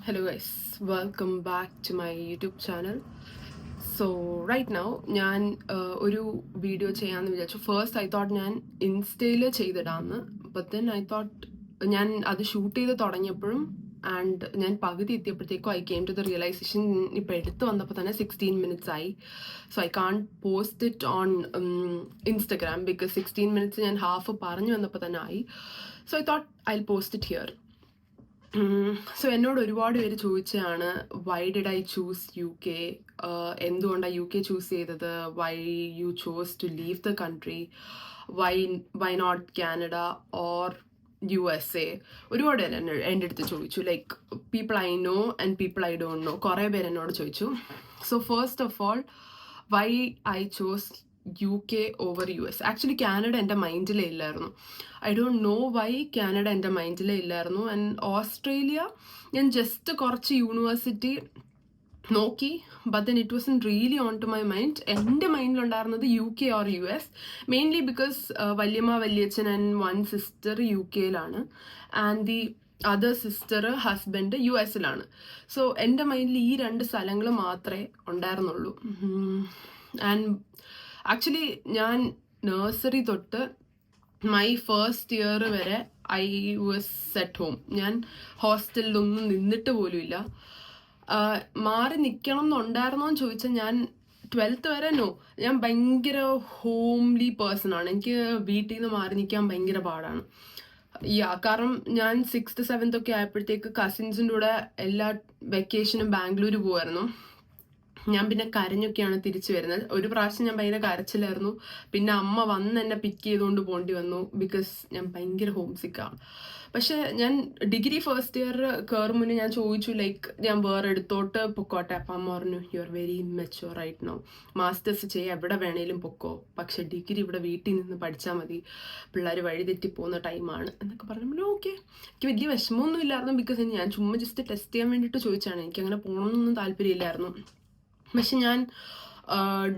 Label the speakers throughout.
Speaker 1: Hello guys, welcome back to my YouTube channel. So right now ഞാൻ ഒരു video ചെയ്യാമെന്ന് വിചാരിച്ചു. ഫസ്റ്റ് ഐ തോട്ട് ഞാൻ ഇൻസ്റ്റയിൽ ചെയ്തിടാമെന്ന്, ബട്ട് ദെൻ ഐ തോട്ട് ഞാൻ അത് ഷൂട്ട് ചെയ്ത് തുടങ്ങിയപ്പോഴും ആൻഡ് ഞാൻ പകുതി എത്തിയപ്പോഴത്തേക്കും I came to the realisation ഇപ്പോൾ എടുത്ത് വന്നപ്പോൾ തന്നെ 16 minutes ആയി. So I can't post it on Instagram because 16 minutes ഞാൻ ഹാഫ് പറഞ്ഞു വന്നപ്പോൾ തന്നെ ആയി. So I thought I post it here. So എന്നോട് ഒരുപാട് പേര് ചോദിച്ചതാണ് why did I choose UK, എന്തുകൊണ്ടാണ് UK ചൂസ് ചെയ്തത്, why you chose to leave the country, why not Canada or USA. ഒരുപാട് പേര് എൻ്റെ അടുത്ത് ചോദിച്ചു, like people I know and people I don't know. കുറേ പേര് എന്നോട് ചോദിച്ചു. So first of all why I chose UK over US. Actually Canada എൻ്റെ മൈൻഡിലേ ഇല്ലായിരുന്നു. I don't know why Canada എൻ്റെ മൈൻഡിലേ ഇല്ലായിരുന്നു. ആൻഡ് ഓസ്ട്രേലിയ ഞാൻ ജസ്റ്റ് കുറച്ച് യൂണിവേഴ്സിറ്റി നോക്കി, but then it wasn't really on to my mind. എൻ്റെ മൈൻഡിലുണ്ടായിരുന്നത് UK or US, mainly because വല്യമ്മ വല്യച്ഛൻ ആൻഡ് വൺ സിസ്റ്റർ UK-യിലാണ് and the other sister husband US-ലാണ്. സോ എൻ്റെ മൈൻഡിൽ ഈ രണ്ട് സ്ഥലങ്ങൾ മാത്രമേ ഉണ്ടായിരുന്നുള്ളൂ. ആൻഡ് ആക്ച്വലി ഞാൻ നഴ്സറി തൊട്ട് മൈ ഫസ്റ്റ് ഇയർ വരെ ഐ വാസ് അറ്റ് ഹോം. ഞാൻ ഹോസ്റ്റലിലൊന്നും നിന്നിട്ട് പോലുമില്ല. മാറി നിൽക്കണം എന്നുണ്ടായിരുന്നോ എന്ന് ചോദിച്ചാൽ ഞാൻ 12th വരെ നോ. ഞാൻ ഭയങ്കര ഹോംലി പേഴ്സൺ ആണ്. എനിക്ക് വീട്ടിൽ നിന്ന് മാറി നിൽക്കാൻ ഭയങ്കര പാടാണ്. കാരണം ഞാൻ 6th 7th ഒക്കെ ആയപ്പോഴത്തേക്ക് കസിൻസിൻ്റെ കൂടെ എല്ലാ വെക്കേഷനും ബാംഗ്ലൂർ പോകുമായിരുന്നു. ഞാൻ പിന്നെ കരഞ്ഞൊക്കെയാണ് തിരിച്ചു വരുന്നത്. ഒരു പ്രാവശ്യം ഞാൻ ഭയങ്കര കരച്ചിലായിരുന്നു. പിന്നെ അമ്മ വന്ന് എന്നെ പിക്ക് ചെയ്തുകൊണ്ട് പോകേണ്ടി വന്നു ബിക്കോസ് ഞാൻ ഭയങ്കര ഹോം സിക്കാണ്. പക്ഷെ ഞാൻ ഡിഗ്രി ഫസ്റ്റ് ഇയർ കയറും മുന്നേ ഞാൻ ചോദിച്ചു, ലൈക്ക് ഞാൻ വേറെ എടുത്തോട്ട് പൊക്കോട്ടെ. അപ്പം അമ്മ പറഞ്ഞു, you are very mature right now, masters ചെയ്യുക, എവിടെ വേണേലും പൊക്കോ, പക്ഷെ ഡിഗ്രി ഇവിടെ വീട്ടിൽ നിന്ന് പഠിച്ചാൽ മതി, പിള്ളേർ വഴിതെറ്റി പോകുന്ന ടൈമാണ് എന്നൊക്കെ പറഞ്ഞു. ഓക്കെ, എനിക്ക് വലിയ വിഷമമൊന്നും ഇല്ലായിരുന്നു ബിക്കോസ് ഞാൻ ചുമ്മാ ജസ്റ്റ് ടെസ്റ്റ് ചെയ്യാൻ വേണ്ടിയിട്ട് ചോദിച്ചാണ്. എനിക്ക് അങ്ങനെ പോകണമെന്നൊന്നും താല്പര്യമില്ലായിരുന്നു. പക്ഷെ ഞാൻ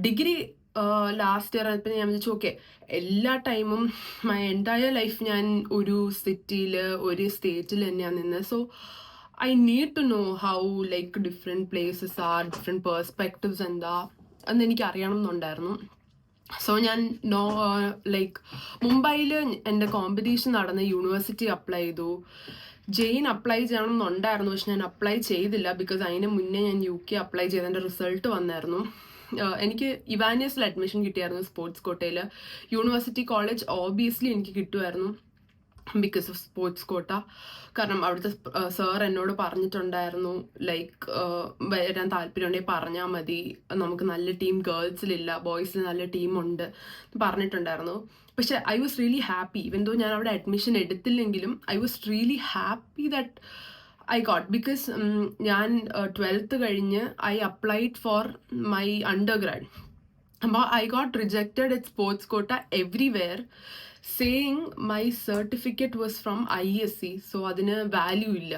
Speaker 1: ഡിഗ്രി ലാസ്റ്റ് ഇയർ ആയപ്പോൾ ഞാൻ വിചാരിച്ചു, ഓക്കെ, എല്ലാ ടൈമും മൈ എൻറ്റയർ ലൈഫ് ഞാൻ ഒരു സിറ്റിയിൽ ഒരു സ്റ്റേറ്റിൽ തന്നെയാണ് നിന്നത്. So I need to know how like different places are, different perspectives എന്താ എന്ന് എനിക്ക് അറിയണം എന്നുണ്ടായിരുന്നു. സോ ഞാൻ ലൈക്ക് മുംബൈയിൽ എൻ്റെ കോമ്പറ്റീഷൻ നടന്ന യൂണിവേഴ്സിറ്റി അപ്ലൈ ചെയ്തു. ജെയിൻ അപ്ലൈ ചെയ്യണം എന്നുണ്ടായിരുന്നു, പക്ഷെ ഞാൻ അപ്ലൈ ചെയ്തില്ല ബിക്കോസ് അതിന് മുന്നേ ഞാൻ UK അപ്ലൈ ചെയ്തതിൻ്റെ റിസൾട്ട് വന്നായിരുന്നു. എനിക്ക് ഇവാനിയസിൽ അഡ്മിഷൻ കിട്ടിയായിരുന്നു സ്പോർട്സ് കോട്ടയിൽ. യൂണിവേഴ്സിറ്റി കോളേജ് ഓബിയസ്ലി എനിക്ക് കിട്ടുമായിരുന്നു ബിക്കോസ് ഓഫ് സ്പോർട്സ് കോട്ട. കാരണം അവിടുത്തെ സാർ എന്നോട് പറഞ്ഞിട്ടുണ്ടായിരുന്നു, ലൈക്ക് വരാൻ താല്പര്യമുണ്ടെങ്കിൽ പറഞ്ഞാൽ മതി, നമുക്ക് നല്ല ടീം ഗേൾസിലില്ല, ബോയ്സിൽ നല്ല ടീമുണ്ട് പറഞ്ഞിട്ടുണ്ടായിരുന്നു. പക്ഷെ ഐ വാസ് റിയലി ഹാപ്പി, ഇവൻ ദോ ഞാൻ അവിടെ അഡ്മിഷൻ എടുത്തില്ലെങ്കിലും I was really happy that I got. Because ഞാൻ 12th കഴിഞ്ഞ് I applied for my undergrad. അപ്പോൾ I got rejected at sports quota everywhere, saying my certificate was from ISC, so അതിന് value ഇല്ല,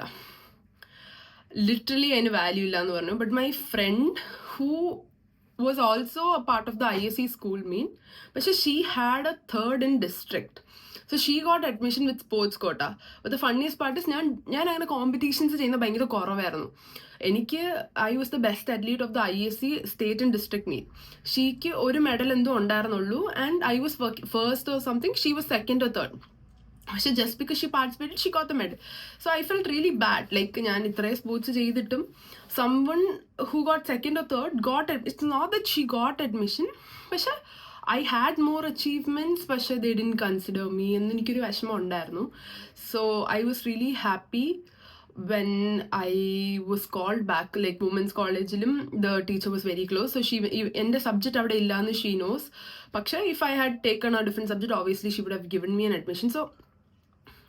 Speaker 1: literally അതിന് value ഇല്ല എന്ന് പറഞ്ഞു. But my friend who was also a part of the ISC school പക്ഷെ she had a 3rd in district, so she got admission with sports quota. But the funniest part is ഞാൻ അങ്ങനെ competitions ചെയ്യുന്ന ഭയങ്കര കുറവായിരുന്നു. എനിക്ക് I was the best athlete of the ISC state and district meet. ഷീക്ക് ഒരു medal എന്തോ ഉണ്ടായിരുന്നുള്ളൂ and I was first or something, she was second or third. പക്ഷെ just because she participated she got the medal. So I felt really bad, like ഞാൻ ഇത്രയും sports ചെയ്തിട്ടും someone who got second or third got it. It's not that she got admission, പക്ഷെ I had more achievements, പക്ഷെ they didn't consider me എന്ന് എനിക്കൊരു വിഷമം ഉണ്ടായിരുന്നു. So I was really happy when I was called back, like women's collegeലും the teacher was very close, so she എൻ്റെ subject അവിടെ ഇല്ലാന്ന് she knows. പക്ഷെ if I had taken a different subject, obviously she would have given me an admission. So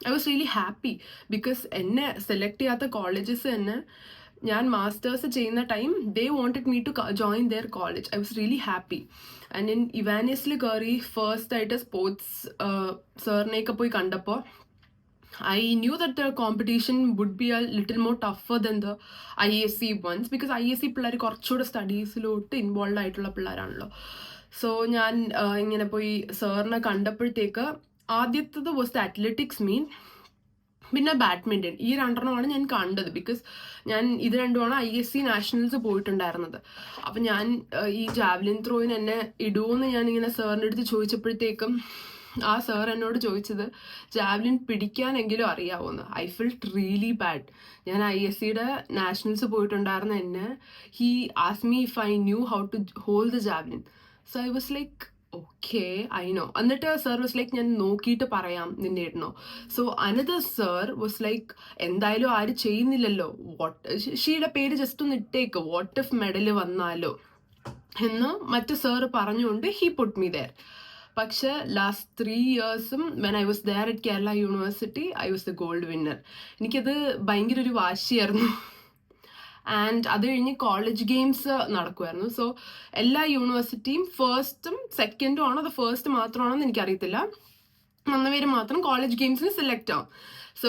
Speaker 1: I was really happy because എന്നെ select ചെയ്യാത്ത colleges തന്നെ ഞാൻ masters ചെയ്യുന്ന time they wanted me to join their college. I was really happy. And in ഇവാനിയസിൽ കയറി first ആയിട്ട് sports സാറിനെയൊക്കെ പോയി കണ്ടപ്പോൾ I knew that the competition would be a little more tougher than the ISC ones because ISC പിള്ളേർ കുറച്ചുകൂടെ സ്റ്റഡീസിലോട്ട് involve ആയിട്ടുള്ള പിള്ളേരാണല്ലോ. So ഞാൻ ഇങ്ങനെ പോയി സാറിനെ കണ്ടപ്പോഴത്തേക്ക് ആദ്യത്തത് വാസ് ദ അത്ലറ്റിക്സ് മീൻ. പിന്നെ ബാഡ്മിൻ്റൺ, ഈ രണ്ടെണ്ണമാണ് ഞാൻ കണ്ടത്. ബിക്കോസ് ഞാൻ ഇത് രണ്ടുമാണ് ISC നാഷണൽസ് പോയിട്ടുണ്ടായിരുന്നത്. അപ്പം ഞാൻ ഈ ജാവലിൻ ത്രോയിന് എന്നെ ഇടുമെന്ന് ഞാനിങ്ങനെ സാറിൻ്റെ അടുത്ത് ചോദിച്ചപ്പോഴത്തേക്കും ആ സാർ എന്നോട് ചോദിച്ചത് ജാവലിൻ പിടിക്കാനെങ്കിലും അറിയാവുമെന്ന്. I felt really bad. ഞാൻ ISCയുടെ നാഷണൽസ് പോയിട്ടുണ്ടായിരുന്ന എന്നെ he ask me if I knew how to hold the javelin. So I was like okay I know. എന്നിട്ട് സർ വാസ് ലൈക്ക് ഞാൻ നോക്കിയിട്ട് പറയാം നിന്നെ ഇടണോ. So another sir was like എന്തായാലും ആരും ചെയ്യുന്നില്ലല്ലോ, ഷീയുടെ പേര് ജസ്റ്റ് ഒന്ന് ഇട്ടേക്ക്, വാട്ട് ഇഫ് മെഡൽ വന്നാലോ എന്ന് മറ്റു സാറ് പറഞ്ഞുകൊണ്ട് ഹി പുട്ട് മീ ദെയർ. പക്ഷെ ലാസ്റ്റ് 3 yearsും when I was there at Kerala university I was the gold winner. എനിക്കത് ഭയങ്കര ഒരു വാശിയായിരുന്നു. ആൻഡ് അത് കഴിഞ്ഞ് കോളേജ് ഗെയിംസ് നടക്കുമായിരുന്നു. സോ എല്ലാ യൂണിവേഴ്സിറ്റിയും ഫസ്റ്റും സെക്കൻഡും ആണോ അത് ഫസ്റ്റ് മാത്രമാണോ എന്ന് എനിക്കറിയത്തില്ല, പേര് മാത്രം കോളേജ് ഗെയിംസിന് സെലക്ട് ആവും. So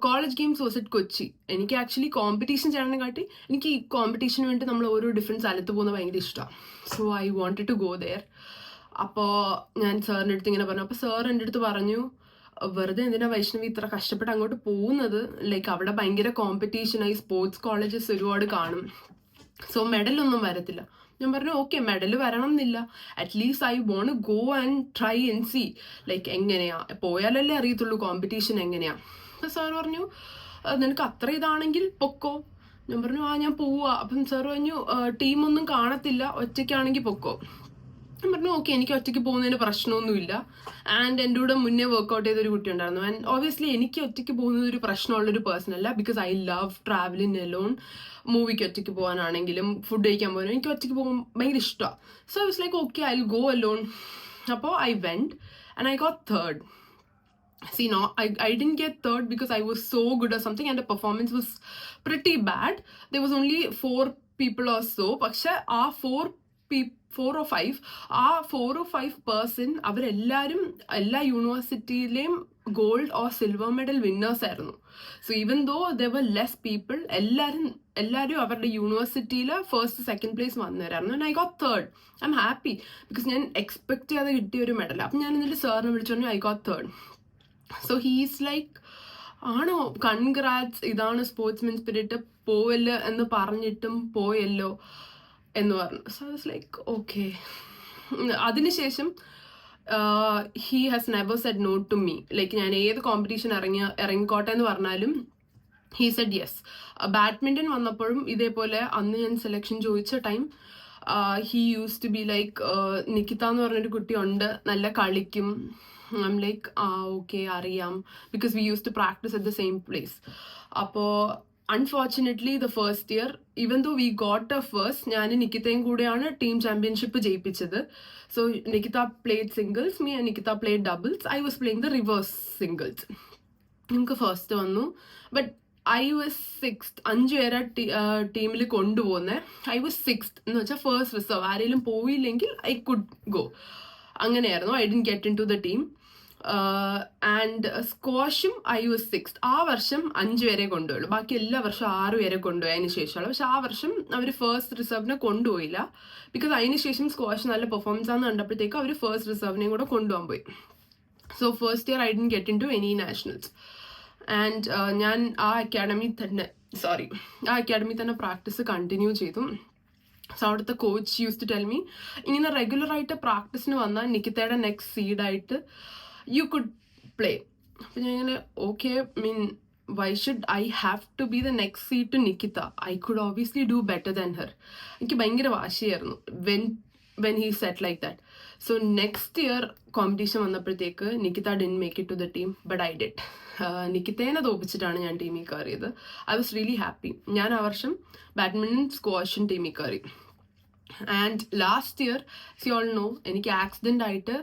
Speaker 1: college games was at Kochi. എനിക്ക് ആക്ച്വലി കോമ്പറ്റീഷൻ ചെയ്യണേ കാട്ടി എനിക്ക് ഈ കോമ്പറ്റീഷന് വേണ്ടി നമ്മൾ ഓരോ ഡിഫറെൻറ്റ് സ്ഥലത്ത് പോകുന്നത് ഭയങ്കര ഇഷ്ടമാണ്. So I wanted to go there. അപ്പോൾ ഞാൻ സാറിൻ്റെ അടുത്ത് ഇങ്ങനെ പറഞ്ഞു. അപ്പോൾ സാർ എൻ്റെ അടുത്ത് പറഞ്ഞു, വെറുതെ എന്തിനാ വൈഷ്ണവി ഇത്ര കഷ്ടപ്പെട്ട് അങ്ങോട്ട് പോകുന്നത്, ലൈക്ക് അവിടെ ഭയങ്കര കോമ്പറ്റീഷനായി, സ്പോർട്സ് കോളേജസ് ഒരുപാട് കാണും, സോ മെഡലൊന്നും വരത്തില്ല. ഞാൻ പറഞ്ഞു ഓക്കെ മെഡൽ വരണം എന്നില്ല, at least I want go and try and see like എങ്ങനെയാ, പോയാലല്ലേ അറിയത്തുള്ളൂ കോമ്പറ്റീഷൻ എങ്ങനെയാ. അപ്പം സാർ പറഞ്ഞു നിനക്ക് അത്ര ഇതാണെങ്കിൽ പൊക്കോ. ഞാൻ പറഞ്ഞു ഞാൻ പോവാ. അപ്പം സാർ പറഞ്ഞു ടീമൊന്നും കാണത്തില്ല, ഒറ്റയ്ക്കാണെങ്കിൽ പൊക്കോ. ഞാൻ പറഞ്ഞു ഓക്കെ എനിക്ക് ഒറ്റയ്ക്ക് പോകുന്നതിന് പ്രശ്നമൊന്നുമില്ല. ആൻഡ് എൻ്റെ കൂടെ മുന്നേ വർക്കൗട്ട് ചെയ്തൊരു കുട്ടി ഉണ്ടായിരുന്നു. ആൻഡ് ഓബിയസ്ലി എനിക്ക് ഒറ്റയ്ക്ക് പോകുന്നത് ഒരു പ്രശ്നമുള്ളൊരു പേഴ്സൺ അല്ല, because I love travelling alone. മൂവിക്ക് ഒറ്റയ്ക്ക് പോകാനാണെങ്കിലും ഫുഡ് കഴിക്കാൻ പോകാനും എനിക്ക് ഒറ്റയ്ക്ക് പോകാൻ ഭയങ്കര ഇഷ്ടമാണ്. So I was like okay I will go alone. അപ്പോൾ I went and I got third. See, no, I didn't get third because I was so good or something and the performance was pretty bad. There was only 4 people or so. പക്ഷെ ആ 4 or 5 person അവരെല്ലാവരും എല്ലാ യൂണിവേഴ്സിറ്റിയിലെയും gold or silver medal winners ആയിരുന്നു. So even though there were less people, എല്ലാവരും അവരുടെ യൂണിവേഴ്സിറ്റിയിൽ first second place വന്നവരായിരുന്നു. And I got third. I M happy because ഞാൻ എക്സ്പെക്ട് ചെയ്യാതെ കിട്ടിയ ഒരു മെഡൽ. അപ്പം ഞാൻ എന്നിട്ട് സാറിനെ വിളിച്ചു പറഞ്ഞു I got third. So he's like ആണോ കൺഗ്രാറ്റ്സ്, ഇതാണ് സ്പോർട്സ്മെൻ സ്പിരിറ്റ്, പോവല്ലോ എന്ന് പറഞ്ഞിട്ടും പോയല്ലോ എന്ന് പറഞ്ഞു. So I was like okay. അതിനുശേഷം he has never said no to me. Like ഞാൻ ഏത് കോമ്പറ്റീഷൻ ഇറങ്ങിക്കോട്ടെ എന്ന് പറഞ്ഞാലും ഹീ സെഡ് യെസ്. ബാഡ്മിൻ്റൺ വന്നപ്പോഴും ഇതേപോലെ അന്ന് ഞാൻ സെലക്ഷൻ ചോദിച്ച time he used to be like Nikita എന്ന് പറഞ്ഞൊരു കുട്ടിയുണ്ട്, നല്ല കളിക്കും. I'm like okay അറിയാം, because we used to practice at the same place. അപ്പോൾ unfortunately the first year even though we got a first, ഞാൻ നിക്കിതയും കൂടെയാണ് ടീം ചാമ്പ്യൻഷിപ്പ് ജയിപ്പിച്ചത്. So Nikita played singles, me and Nikita played doubles. I was playing the reverse singles. നമുക്ക് first വന്നു, but I was 6th. 5 പേരെ ടീമിൽ കൊണ്ടുപോകുന്നത്. ഐ വാസ് 6th എന്ന് വെച്ചാൽ ഫസ്റ്റ് റിസർവ്. ആരെങ്കിലും പോയില്ലെങ്കിൽ ഐ കുഡ് ഗോ. അങ്ങനെയായിരുന്നു. I didn't get into the team. And സ്ക്വാഷും ഐ വാസ് 6th. ആ വർഷം 5 പേരെ കൊണ്ടുപോയുള്ളൂ, ബാക്കി എല്ലാ വർഷവും 6 പേരെ കൊണ്ടുപോയതിന് ശേഷമാണ്. പക്ഷെ ആ വർഷം അവർ ഫസ്റ്റ് റിസർവിനെ കൊണ്ടുപോയില്ല, ബിക്കോസ് അതിന് ശേഷം സ്ക്വാഷ് നല്ല പെർഫോമൻസ് ആണെന്ന് കണ്ടപ്പോഴത്തേക്ക് അവർ ഫസ്റ്റ് റിസർവിനെയും കൂടെ കൊണ്ടുപോകാൻ പോയി. So first year I didn't get into any nationals. And ഞാൻ ആ അക്കാഡമി തന്നെ പ്രാക്ടീസ് കണ്ടിന്യൂ ചെയ്തു. സോ അവിടുത്തെ coach used to tell me, ഇങ്ങനെ റെഗുലറായിട്ട് പ്രാക്ടീസിന് വന്നാൽ നിക്കിതയുടെ നെക്സ്റ്റ് സീഡായിട്ട് യു കുഡ് പ്ലേ. അപ്പം ഞാൻ ഇങ്ങനെ okay, mean why should I have to be the next seed to Nikita? I could obviously do better than her. എനിക്ക് ഭയങ്കര വാശിയായിരുന്നു when he said like that. So next year competition വന്നപ്പോഴത്തേക്ക് Nikita didn't make it to the team, but I did. നിക്കിതേനെ തോപ്പിച്ചിട്ടാണ് ഞാൻ ടീമിൽ കയറിയത്. I was really happy. ഞാൻ ആ വർഷം ബാഡ്മിൻ്റൺ സ്ക്വാഷും ടീമിൽ കയറി. And last year see all no, എനിക്ക് ആക്സിഡൻ്റ് ആയിട്ട്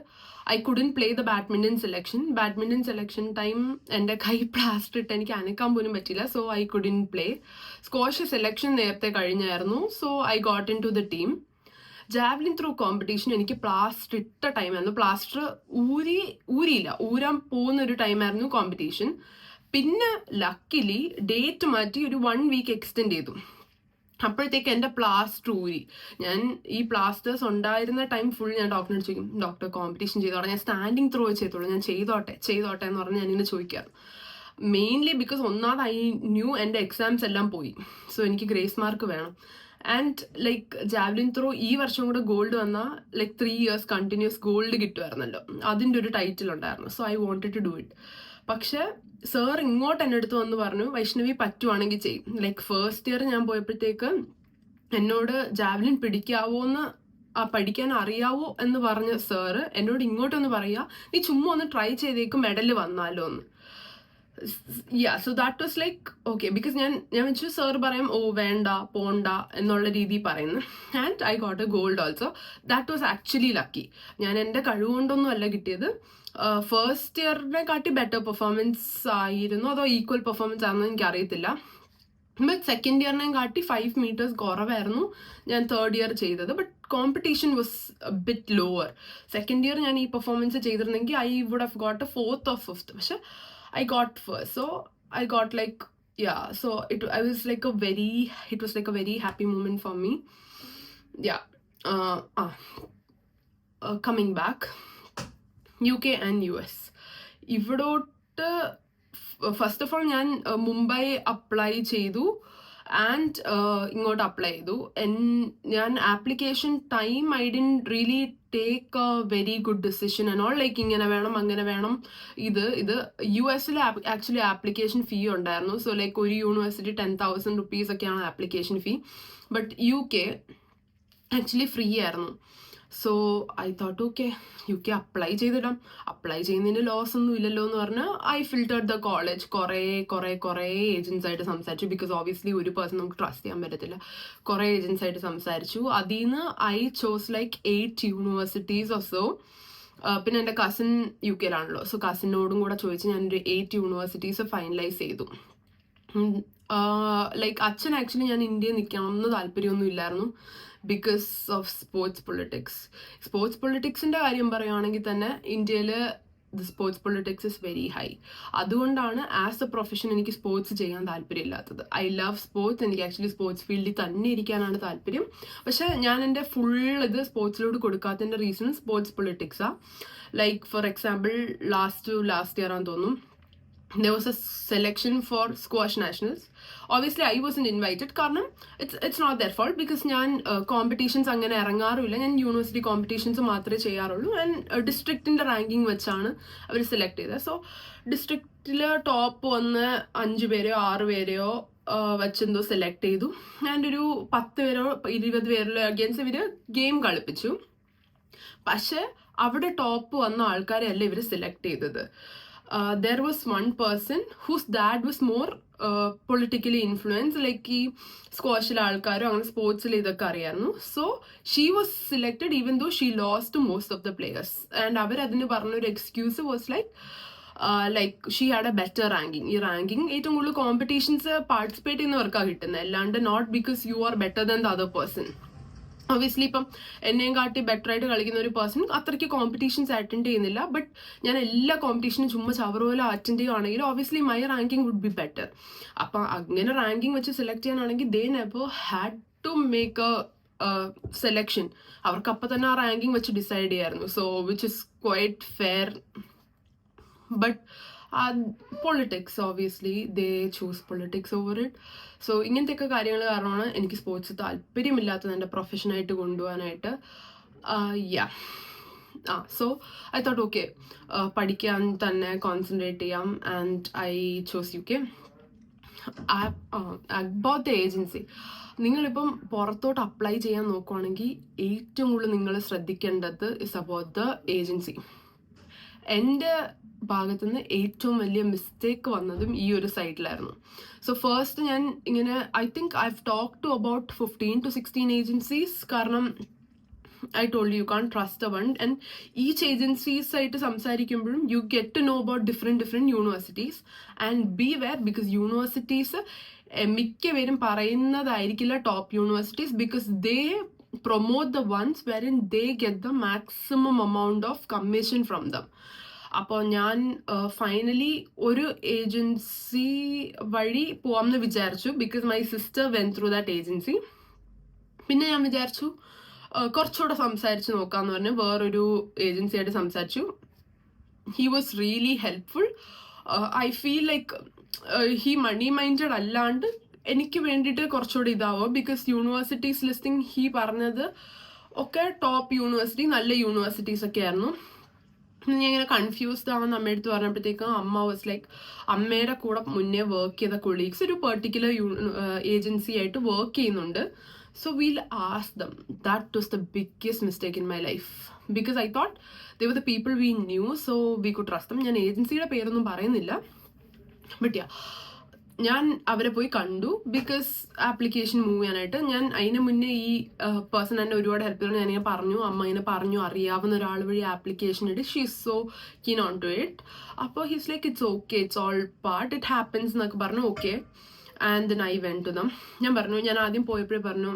Speaker 1: I couldn't play the badminton selection time എൻ്റെ കൈ പ്ലാസ്റ്റർ ഇട്ട് എനിക്ക് അനക്കാൻ പോലും പറ്റില്ല. So I couldn't play. Squash selection നേരത്തെ കഴിഞ്ഞായിരുന്നു. So I got into the team. Javelin throw competition എനിക്ക് പ്ലാസ്റ്റർ ഇട്ട ടൈമായിരുന്നു. പ്ലാസ്റ്റർ ഊരാൻ പോകുന്നൊരു ടൈമായിരുന്നു കോമ്പറ്റീഷൻ. പിന്നെ ലക്കിലി ഡേറ്റ് മാറ്റി ഒരു 1 week എക്സ്റ്റെൻഡ് ചെയ്തു. അപ്പോഴത്തേക്ക് എൻ്റെ പ്ലാസ്റ്റർ ഊരി. ഞാൻ ഈ പ്ലാസ്റ്റേഴ്സ് ഉണ്ടായിരുന്ന ടൈം ഫുൾ ഞാൻ ഡോക്ടറിനോട് ചോദിക്കും, ഡോക്ടർ കോമ്പറ്റീഷൻ ചെയ്തോട്ടെ, ഞാൻ സ്റ്റാൻഡിങ് ത്രോ ചെയ്തോളൂ, ഞാൻ ചെയ്തോട്ടെ എന്ന് പറഞ്ഞ് ഞാനിങ്ങനെ ചോദിക്കാറ്. മെയിൻലി ബിക്കോസ് ഒന്നാമത് ഐ ന്യൂ എൻ്റെ എക്സാംസ് എല്ലാം പോയി, സോ എനിക്ക് ഗ്രേസ് മാർക്ക് വേണം. ആൻഡ് ലൈക്ക് ജാവലിൻ ത്രോ ഈ വർഷം കൂടെ ഗോൾഡ് വന്നാൽ ലൈക്ക് 3 years കണ്ടിന്യൂസ് ഗോൾഡ് കിട്ടുമായിരുന്നല്ലോ, അതിൻ്റെ ഒരു ടൈറ്റിൽ ഉണ്ടായിരുന്നു. So I wanted to do it. പക്ഷെ സാർ ഇങ്ങോട്ട് എൻ്റെ അടുത്ത് വന്ന് പറഞ്ഞു, വൈഷ്ണവി പറ്റുവാണെങ്കിൽ ചെയ്യും. ലൈക്ക് ഫസ്റ്റ് ഇയർ ഞാൻ പോയപ്പോഴത്തേക്ക് എന്നോട് ജാവലിൻ പിടിക്കാവോന്ന് പഠിക്കാൻ അറിയാവോ എന്ന് പറഞ്ഞ സാറ് എന്നോട് ഇങ്ങോട്ടൊന്ന് പറയുക, നീ ചുമ്മാ ഒന്ന് ട്രൈ ചെയ്തേക്കും മെഡൽ വന്നാലോ എന്ന്. So that was like okay, because ഞാൻ വെച്ചു സാർ പറയും ഓ വേണ്ട പോണ്ട എന്നുള്ള രീതി പറയുന്നു. And I got A gold also. That was actually lucky. ഞാൻ എൻ്റെ കഴിവുകൊണ്ടൊന്നും അല്ല കിട്ടിയത്. ഫസ്റ്റ് ഇയറിനെ കാട്ടി ബെറ്റർ പെർഫോമൻസ് ആയിരുന്നു, അതോ ഈക്വൽ പെർഫോമൻസ് ആണെന്ന് എനിക്ക് അറിയത്തില്ല. ബട്ട് സെക്കൻഡ് ഇയറിനെ കാട്ടി 5 meters കുറവായിരുന്നു ഞാൻ തേർഡ് ഇയർ ചെയ്തത്. But competition was bit lower. Second year ഞാൻ ഈ പെർഫോമൻസ് ചെയ്തിരുന്നെങ്കിൽ I would have got a 4th or 5th. പക്ഷെ I got first, so I got like so it was like a very happy moment for me. Coming back, UK and US. ഇവിടോട്ട് first of all ഞാൻ Mumbai apply ചെയ്തു and ഇങ്ങോട്ട് apply ചെയ്തു. ഞാൻ application time I didn't really take a very good decision and all. Like ഇങ്ങനെ വേണം അങ്ങനെ വേണം. ഇത് US-ൽ ആക്ച്വലി ആപ്ലിക്കേഷൻ ഫീ ഉണ്ടായിരുന്നു. സോ ലൈക്ക് ഒരു യൂണിവേഴ്സിറ്റി 10,000 rupees ഒക്കെയാണ് application fee. But UK actually free ആയിരുന്നു. So I thought okay UK apply ചെയ്തിടാം, അപ്ലൈ ചെയ്യുന്നതിന് ലോസ് ഒന്നും ഇല്ലല്ലോ എന്ന് പറഞ്ഞ് ഐ ഫിൽറ്റർഡ് ദ കോളേജ്. കുറേ ഏജൻസ് ആയിട്ട് സംസാരിച്ചു, ബിക്കോസ് ഓബിയസ്ലി ഒരു പേഴ്സൺ നമുക്ക് ട്രസ്റ്റ് ചെയ്യാൻ പറ്റത്തില്ല. കുറേ ഏജൻസ് ആയിട്ട് സംസാരിച്ചു. അതിൽ നിന്ന് I chose like 8 universities or so. പിന്നെ എൻ്റെ കസിൻ UK-ലാണല്ലോ, സോ കസിനോടും കൂടെ ചോദിച്ച് ഞാനൊരു 8 universities ഫൈനലൈസ് ചെയ്തു. ലൈക്ക് അച്ഛൻ ആക്ച്വലി ഞാൻ ഇന്ത്യയിൽ നിൽക്കണം എന്ന് താല്പര്യമൊന്നും ഇല്ലായിരുന്നു, ബിക്കോസ് ഓഫ് സ്പോർട്സ് പൊളിറ്റിക്സിൻ്റെ കാര്യം പറയുകയാണെങ്കിൽ തന്നെ ഇന്ത്യയിൽ the sports politics is very high. അതുകൊണ്ടാണ് ആസ് എ പ്രൊഫഷൻ എനിക്ക് സ്പോർട്സ് ചെയ്യാൻ താല്പര്യമില്ലാത്തത്. ഐ ലവ് സ്പോർട്സ്, എനിക്ക് ആക്ച്വലി സ്പോർട്സ് ഫീൽഡിൽ തന്നെ ഇരിക്കാനാണ് താല്പര്യം. പക്ഷെ ഞാൻ എൻ്റെ ഫുൾ ഇത് സ്പോർട്സിലോട്ട് കൊടുക്കാത്തതിൻ്റെ റീസൺ സ്പോർട്സ് പൊളിറ്റിക്സാണ്. Like for example last year ആണെന്ന് തോന്നും, there was a selection for squash nationals. Obviously I wasn't invited കാരണം it's not their fault, because ഞാൻ കോമ്പറ്റീഷൻസ് അങ്ങനെ ഇറങ്ങാറുമില്ല. ഞാൻ യൂണിവേഴ്സിറ്റി കോമ്പറ്റീഷൻസ് മാത്രമേ ചെയ്യാറുള്ളൂ. ആൻഡ് ഡിസ്ട്രിക്റ്റിൻ്റെ റാങ്കിങ് വെച്ചാണ് അവർ സെലക്ട് ചെയ്തത്. സോ ഡിസ്ട്രിക്റ്റിൽ ടോപ്പ് വന്ന് 5 പേരെയോ 6 പേരെയോ വെച്ചെന്തോ സെലക്ട് ചെയ്തു. ആൻഡ് ഒരു 10 പേരോ 20 പേരിലോ അഗേൻസ്റ്റ് ഇവർ ഗെയിം കളിപ്പിച്ചു. പക്ഷെ അവിടെ ടോപ്പ് വന്ന ആൾക്കാരെ അല്ല ഇവർ സെലക്ട് ചെയ്തത്. There was one person whose dad was more politically influenced, like ഈ സ്ക്വാഷിലെ ആൾക്കാരോ അങ്ങനെ സ്പോർട്സിൽ ഇതൊക്കെ അറിയായിരുന്നു. So she was selected even though she lost to most of the players. And അവരതിന് പറഞ്ഞൊരു excuse was like she had a better ranking. ഈ ranking ഏറ്റവും കൂടുതൽ കോമ്പറ്റീഷൻസ് പാർട്ടിസിപ്പേറ്റ് ചെയ്യുന്നവർക്കാണ് കിട്ടുന്നത്, അല്ലാണ്ട് not because you are better than the other person. Obviously ഇപ്പം എന്നെയും കാട്ടി ബെറ്റർ ആയിട്ട് കളിക്കുന്ന ഒരു പേഴ്സൺ അത്രയ്ക്ക് കോമ്പറ്റീഷൻസ് അറ്റൻഡ് ചെയ്യുന്നില്ല. ബട്ട് ഞാൻ എല്ലാ കോമ്പറ്റീഷനും ചുമ്മാ ചവറുപോലെ അറ്റൻഡ് ചെയ്യുകയാണെങ്കിൽ obviously my ranking would be better. അപ്പം അങ്ങനെ റാങ്കിങ് വെച്ച് സെലക്ട് ചെയ്യാനാണെങ്കിൽ they never had to make a selection. അവർക്ക് അപ്പം തന്നെ ആ റാങ്കിങ് വെച്ച് ഡിസൈഡ് ചെയ്യായിരുന്നു. So which is quite fair. But politics obviously they choose politics over it. So ഇങ്ങനത്തെയൊക്കെ കാര്യങ്ങൾ കാരണമാണ് എനിക്ക് സ്പോർട്സ് താല്പര്യമില്ലാത്തത് എൻ്റെ പ്രൊഫഷനായിട്ട് കൊണ്ടുപോകാനായിട്ട്. സോ ഐ തോട്ട് ഓക്കെ പഠിക്കാൻ തന്നെ കോൺസെൻട്രേറ്റ് ചെയ്യാം. And I chose UK. About the agency, നിങ്ങളിപ്പം പുറത്തോട്ട് അപ്ലൈ ചെയ്യാൻ നോക്കുവാണെങ്കിൽ ഏറ്റവും കൂടുതൽ നിങ്ങൾ ശ്രദ്ധിക്കേണ്ടത് ഇസ് അബൌട്ട് ദ ഏജൻസി. എൻ്റെ ഭാഗത്തുനിന്ന് ഏറ്റവും വലിയ മിസ്റ്റേക്ക് വന്നതും ഈ ഒരു സൈറ്റിലായിരുന്നു. സോ ഫസ്റ്റ് ഞാൻ ഇങ്ങനെ I think I have talk to about 15 to 16 agencies. കാരണം I told you can't trust one. And each agencies ആയിട്ട് സംസാരിക്കുമ്പോഴും you get to know about different universities. And be aware, because universities മിക്കവരും പറയുന്നതായിരിക്കില്ല top universities, because they promote the ones wherein they get the maximum amount of commission from them. അപ്പോൾ ഞാൻ finally ഒരു agency വഴി പോവാമെന്ന് വിചാരിച്ചു, because my sister went through that agency. പിന്നെ ഞാൻ വിചാരിച്ചു കുറച്ചുകൂടെ സംസാരിച്ച് നോക്കാമെന്ന് പറഞ്ഞ് വേറൊരു ഏജൻസിയായിട്ട് സംസാരിച്ചു. He was really helpful. I feel like he money minded അല്ലാണ്ട് എനിക്ക് വേണ്ടിയിട്ട് കുറച്ചുകൂടി ഇതാവുക. ബിക്കോസ് യൂണിവേഴ്സിറ്റീസ് ലിസ്റ്റിംഗ് ഹി പറഞ്ഞത് ഒക്കെ ടോപ്പ് യൂണിവേഴ്സിറ്റി, നല്ല യൂണിവേഴ്സിറ്റീസ് ഒക്കെ ആയിരുന്നു. ഞാൻ ഇങ്ങനെ കൺഫ്യൂസ്ഡ് ആണെന്ന് അമ്മയടുത്ത് പറഞ്ഞപ്പോഴത്തേക്കും അമ്മ വാസ് ലൈക്ക്, അമ്മയുടെ കൂടെ മുന്നേ വർക്ക് ചെയ്ത കൊളീഗ്സ് ഒരു പെർട്ടിക്കുലർ ഏജൻസി ആയിട്ട് വർക്ക് ചെയ്യുന്നുണ്ട്. So we'll ask them. That was the biggest mistake in my life. Because I thought they were the people we knew, so we could trust them. ഞാൻ ഏജൻസിയുടെ പേരൊന്നും പറയുന്നില്ല. But yeah, ഞാൻ അവരെ പോയി കണ്ടു. ബിക്കോസ് ആപ്ലിക്കേഷൻ മൂവ് ചെയ്യാനായിട്ട് ഞാൻ അതിന് മുന്നേ ഈ പേഴ്സൺ എന്നെ ഒരുപാട് ഹെൽപ്പ് ചെയ്തു. ഞാനിങ്ങനെ പറഞ്ഞു, അമ്മ ഇങ്ങനെ പറഞ്ഞു, അറിയാവുന്ന ഒരാൾ വഴി ആപ്ലിക്കേഷൻ ഇട്ട്, she is so keen on to it. അപ്പോൾ he's like it's okay, it's all part, it happens എന്നൊക്കെ പറഞ്ഞു. Okay. And then I went to them. ഞാൻ പറഞ്ഞു, ഞാൻ ആദ്യം പോയപ്പോഴേ പറഞ്ഞു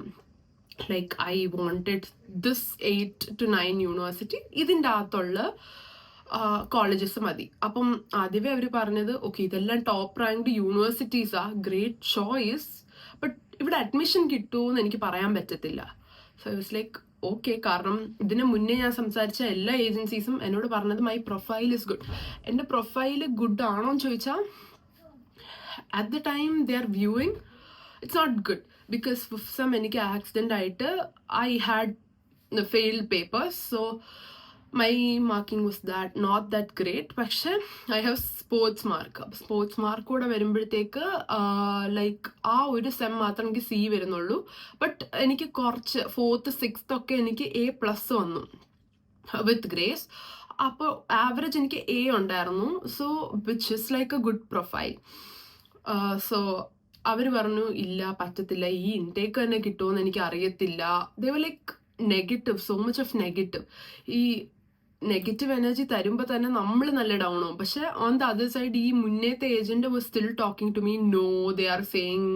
Speaker 1: like I wanted this 8 to 9 university, ഇതിൻ്റെ അകത്തുള്ള കോളേജസ് മതി. അപ്പം ആദ്യമേ അവർ പറഞ്ഞത് ഓക്കെ ഇതെല്ലാം ടോപ്പ് റാങ്ക്ഡ് യൂണിവേഴ്സിറ്റീസാ, ഗ്രേറ്റ് ചോയ്സ്, ബട്ട് ഇവിടെ അഡ്മിഷൻ കിട്ടുമെന്ന് എനിക്ക് പറയാൻ പറ്റത്തില്ല. So I was like okay. കാരണം ഇതിന് മുന്നേ ഞാൻ സംസാരിച്ച എല്ലാ ഏജൻസീസും എന്നോട് പറഞ്ഞത് മൈ പ്രൊഫൈൽ ഇസ് ഗുഡ്. എൻ്റെ പ്രൊഫൈൽ ഗുഡ് ആണോ എന്ന് ചോദിച്ചാൽ at the time they are viewing, it's not good. Because for some എനിക്ക് ആക്സിഡൻ്റ് ആയിട്ട് I had the failed papers, so my marking was not that great. പക്ഷേ I have sports mark കൂടെ വരുമ്പോഴത്തേക്ക് like ആ ഒരു സെം മാത്രം എനിക്ക് C വരുന്നുള്ളൂ. ബട്ട് എനിക്ക് കുറച്ച് 4th 6th ഒക്കെ എനിക്ക് A+ വന്നു വിത്ത് ഗ്രേസ്. അപ്പോൾ ആവറേജ് എനിക്ക് A ഉണ്ടായിരുന്നു. So which is like a good profile. So അവർ പറഞ്ഞു ഇല്ല പറ്റത്തില്ല, ഈ ഇൻടേക്ക് തന്നെ കിട്ടുമെന്ന് എനിക്ക് അറിയത്തില്ല. They were like negative, so much of negative. ഈ നെഗറ്റീവ് എനർജി തരുമ്പോൾ തന്നെ നമ്മൾ നല്ല ഡൗൺ ആവും. പക്ഷെ ഓൺ ദ അതർ സൈഡ് ഈ മുന്നേത്തെ agent was still talking to me, no they are saying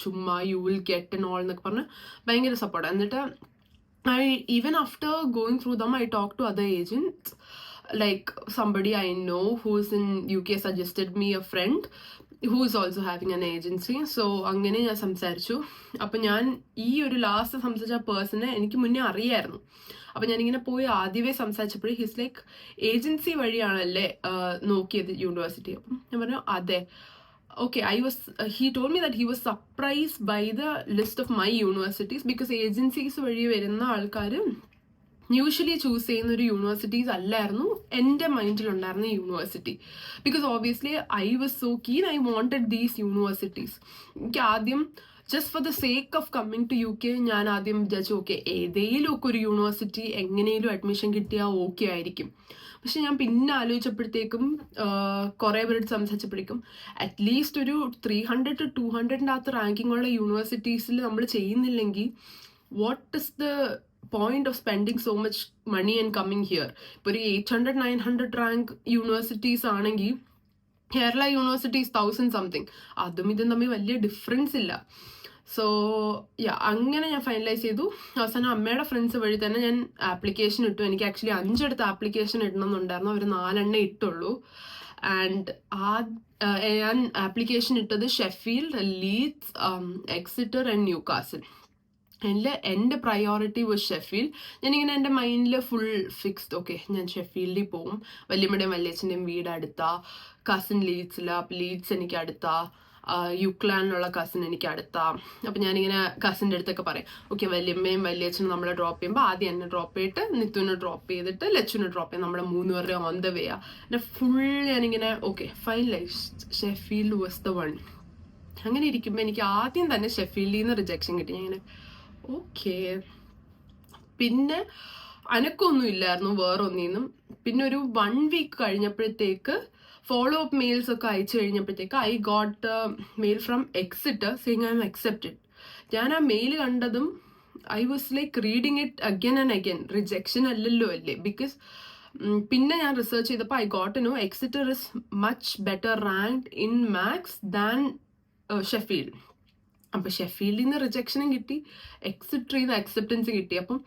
Speaker 1: ചുമ്മാ you will get and all എന്നൊക്കെ പറഞ്ഞ് ഭയങ്കര സപ്പോർട്ട്. എന്നിട്ട് even after going through them, I talked to other agents. Like somebody I know who's in UK suggested me a friend who is also having an agency. So അങ്ങനെ ഞാൻ സംസാരിച്ചു. അപ്പം ഞാൻ ഈ ഒരു ലാസ്റ്റ് സംസാരിച്ച പേഴ്സണെ എനിക്ക് മുന്നേ അറിയായിരുന്നു. അപ്പം ഞാനിങ്ങനെ പോയി ആദ്യമേ സംസാരിച്ചപ്പോഴേ ഹിസ് ലൈക്ക് ഏജൻസി വഴിയാണല്ലേ നോക്കിയത് യൂണിവേഴ്സിറ്റി. അപ്പം ഞാൻ പറഞ്ഞു അതെ. Okay, he told me that he was surprised by the list of my universities because agencies വഴി വരുന്ന ആൾക്കാർ യൂഷ്വലി ചൂസ് ചെയ്യുന്ന ഒരു യൂണിവേഴ്സിറ്റീസ് അല്ലായിരുന്നു എൻ്റെ മൈൻഡിലുണ്ടായിരുന്ന university. Because obviously I was so keen, I wanted these universities. എനിക്ക് ആദ്യം just for the sake of coming to UK ഞാൻ ആദ്യം വിചാരിച്ചു ഓക്കെ ഏതെങ്കിലും ഒക്കെ ഒരു യൂണിവേഴ്സിറ്റി എങ്ങനെയും അഡ്മിഷൻ കിട്ടിയാൽ ഓക്കെ ആയിരിക്കും. പക്ഷെ ഞാൻ പിന്നെ ആലോചിച്ചപ്പോഴത്തേക്കും കുറേ പേരോട് സംസാരിച്ചപ്പോഴേക്കും അറ്റ്ലീസ്റ്റ് ഒരു 300 to 200 റാങ്കിങ് ഉള്ള യൂണിവേഴ്സിറ്റീസിൽ നമ്മൾ ചെയ്യുന്നില്ലെങ്കിൽ what is the point of spending so much money and coming here. ഇപ്പോൾ ഒരു 800-900 റാങ്ക് യൂണിവേഴ്സിറ്റീസ് ആണെങ്കിൽ കേരള യൂണിവേഴ്സിറ്റീസ് 1000 സംതിങ്, അതും ഇതും തമ്മിൽ വലിയ ഡിഫറൻസ് ഇല്ല. സോ അങ്ങനെ ഞാൻ ഫൈനലൈസ് ചെയ്തു. അവസാനം അമ്മയുടെ ഫ്രണ്ട്സ് വഴി തന്നെ ഞാൻ ആപ്ലിക്കേഷൻ ഇട്ടു. എനിക്ക് ആക്ച്വലി 5 ആപ്ലിക്കേഷൻ ഇടണമെന്നുണ്ടായിരുന്നു, അവർ 4 ഇട്ടുള്ളൂ. ആൻഡ് ഞാൻ ആപ്ലിക്കേഷൻ ഇട്ടത് Sheffield, Leeds, Exeter and Newcastle. എൻ്റെ പ്രയോറിറ്റി വാസ് ഷെഫീൽഡ്. ഞാനിങ്ങനെ എൻ്റെ മൈൻഡിൽ ഫുൾ ഫിക്സ്ഡ്, ഓക്കെ ഞാൻ ഷെഫീൽഡിൽ പോവും, വല്യമ്മയുടെയും വല്യച്ഛൻ്റെയും വീട് അടുത്താ, കസിൻ ലീഡ്സിൽ, അപ്പോൾ ലീഡ്സ് എനിക്ക് അടുത്താ, യുക്ലാനിലുള്ള കസിൻ എനിക്ക് അടുത്താ. അപ്പം ഞാനിങ്ങനെ കസിൻ്റെ അടുത്തൊക്കെ പറയും ഓക്കെ വല്യമ്മയും വല്യച്ഛനും നമ്മളെ ഡ്രോപ്പ് ചെയ്യുമ്പോൾ ആദ്യം എന്നെ ഡ്രോപ്പ് ചെയ്തിട്ട് നിത്തുവിനെ ഡ്രോപ്പ് ചെയ്തിട്ട് ലച്ചുവിനെ ഡ്രോപ്പ് ചെയ്യും, നമ്മളെ 3 പേരുടെ ഓൺ ദ വേ ആ. പിന്നെ ഫുൾ ഞാനിങ്ങനെ okay finalised Sheffield was the one. അങ്ങനെ ഇരിക്കുമ്പോൾ എനിക്ക് ആദ്യം തന്നെ ഷെഫീൽഡിൽ നിന്ന് റിജക്ഷൻ കിട്ടി. ഞാനിങ്ങനെ ഓക്കെ, പിന്നെ അനക്കൊന്നും ഇല്ലായിരുന്നു വേറെ ഒന്നിന്നും. പിന്നെ ഒരു 1 വീക്ക് കഴിഞ്ഞപ്പോഴത്തേക്ക് ഫോളോ അപ്പ് മെയിൽസ് ഒക്കെ അയച്ചു കഴിഞ്ഞപ്പോഴത്തേക്ക് I got mail from Exeter saying I am accepted. ഞാൻ ആ മെയിൽ കണ്ടതും I was like reading it again and again. Rejection അല്ലല്ലോ അല്ലേ, ബിക്കോസ് പിന്നെ ഞാൻ റിസർച്ച് ചെയ്തപ്പോൾ I got know Exeter is much better ranked in maths than Sheffield. അപ്പം ഷെഫീൽഡിൽ നിന്ന് റിജക്ഷനും കിട്ടി, എക്സിറ്ററിൽ നിന്ന് അക്സെപ്റ്റൻസ് കിട്ടി. അപ്പം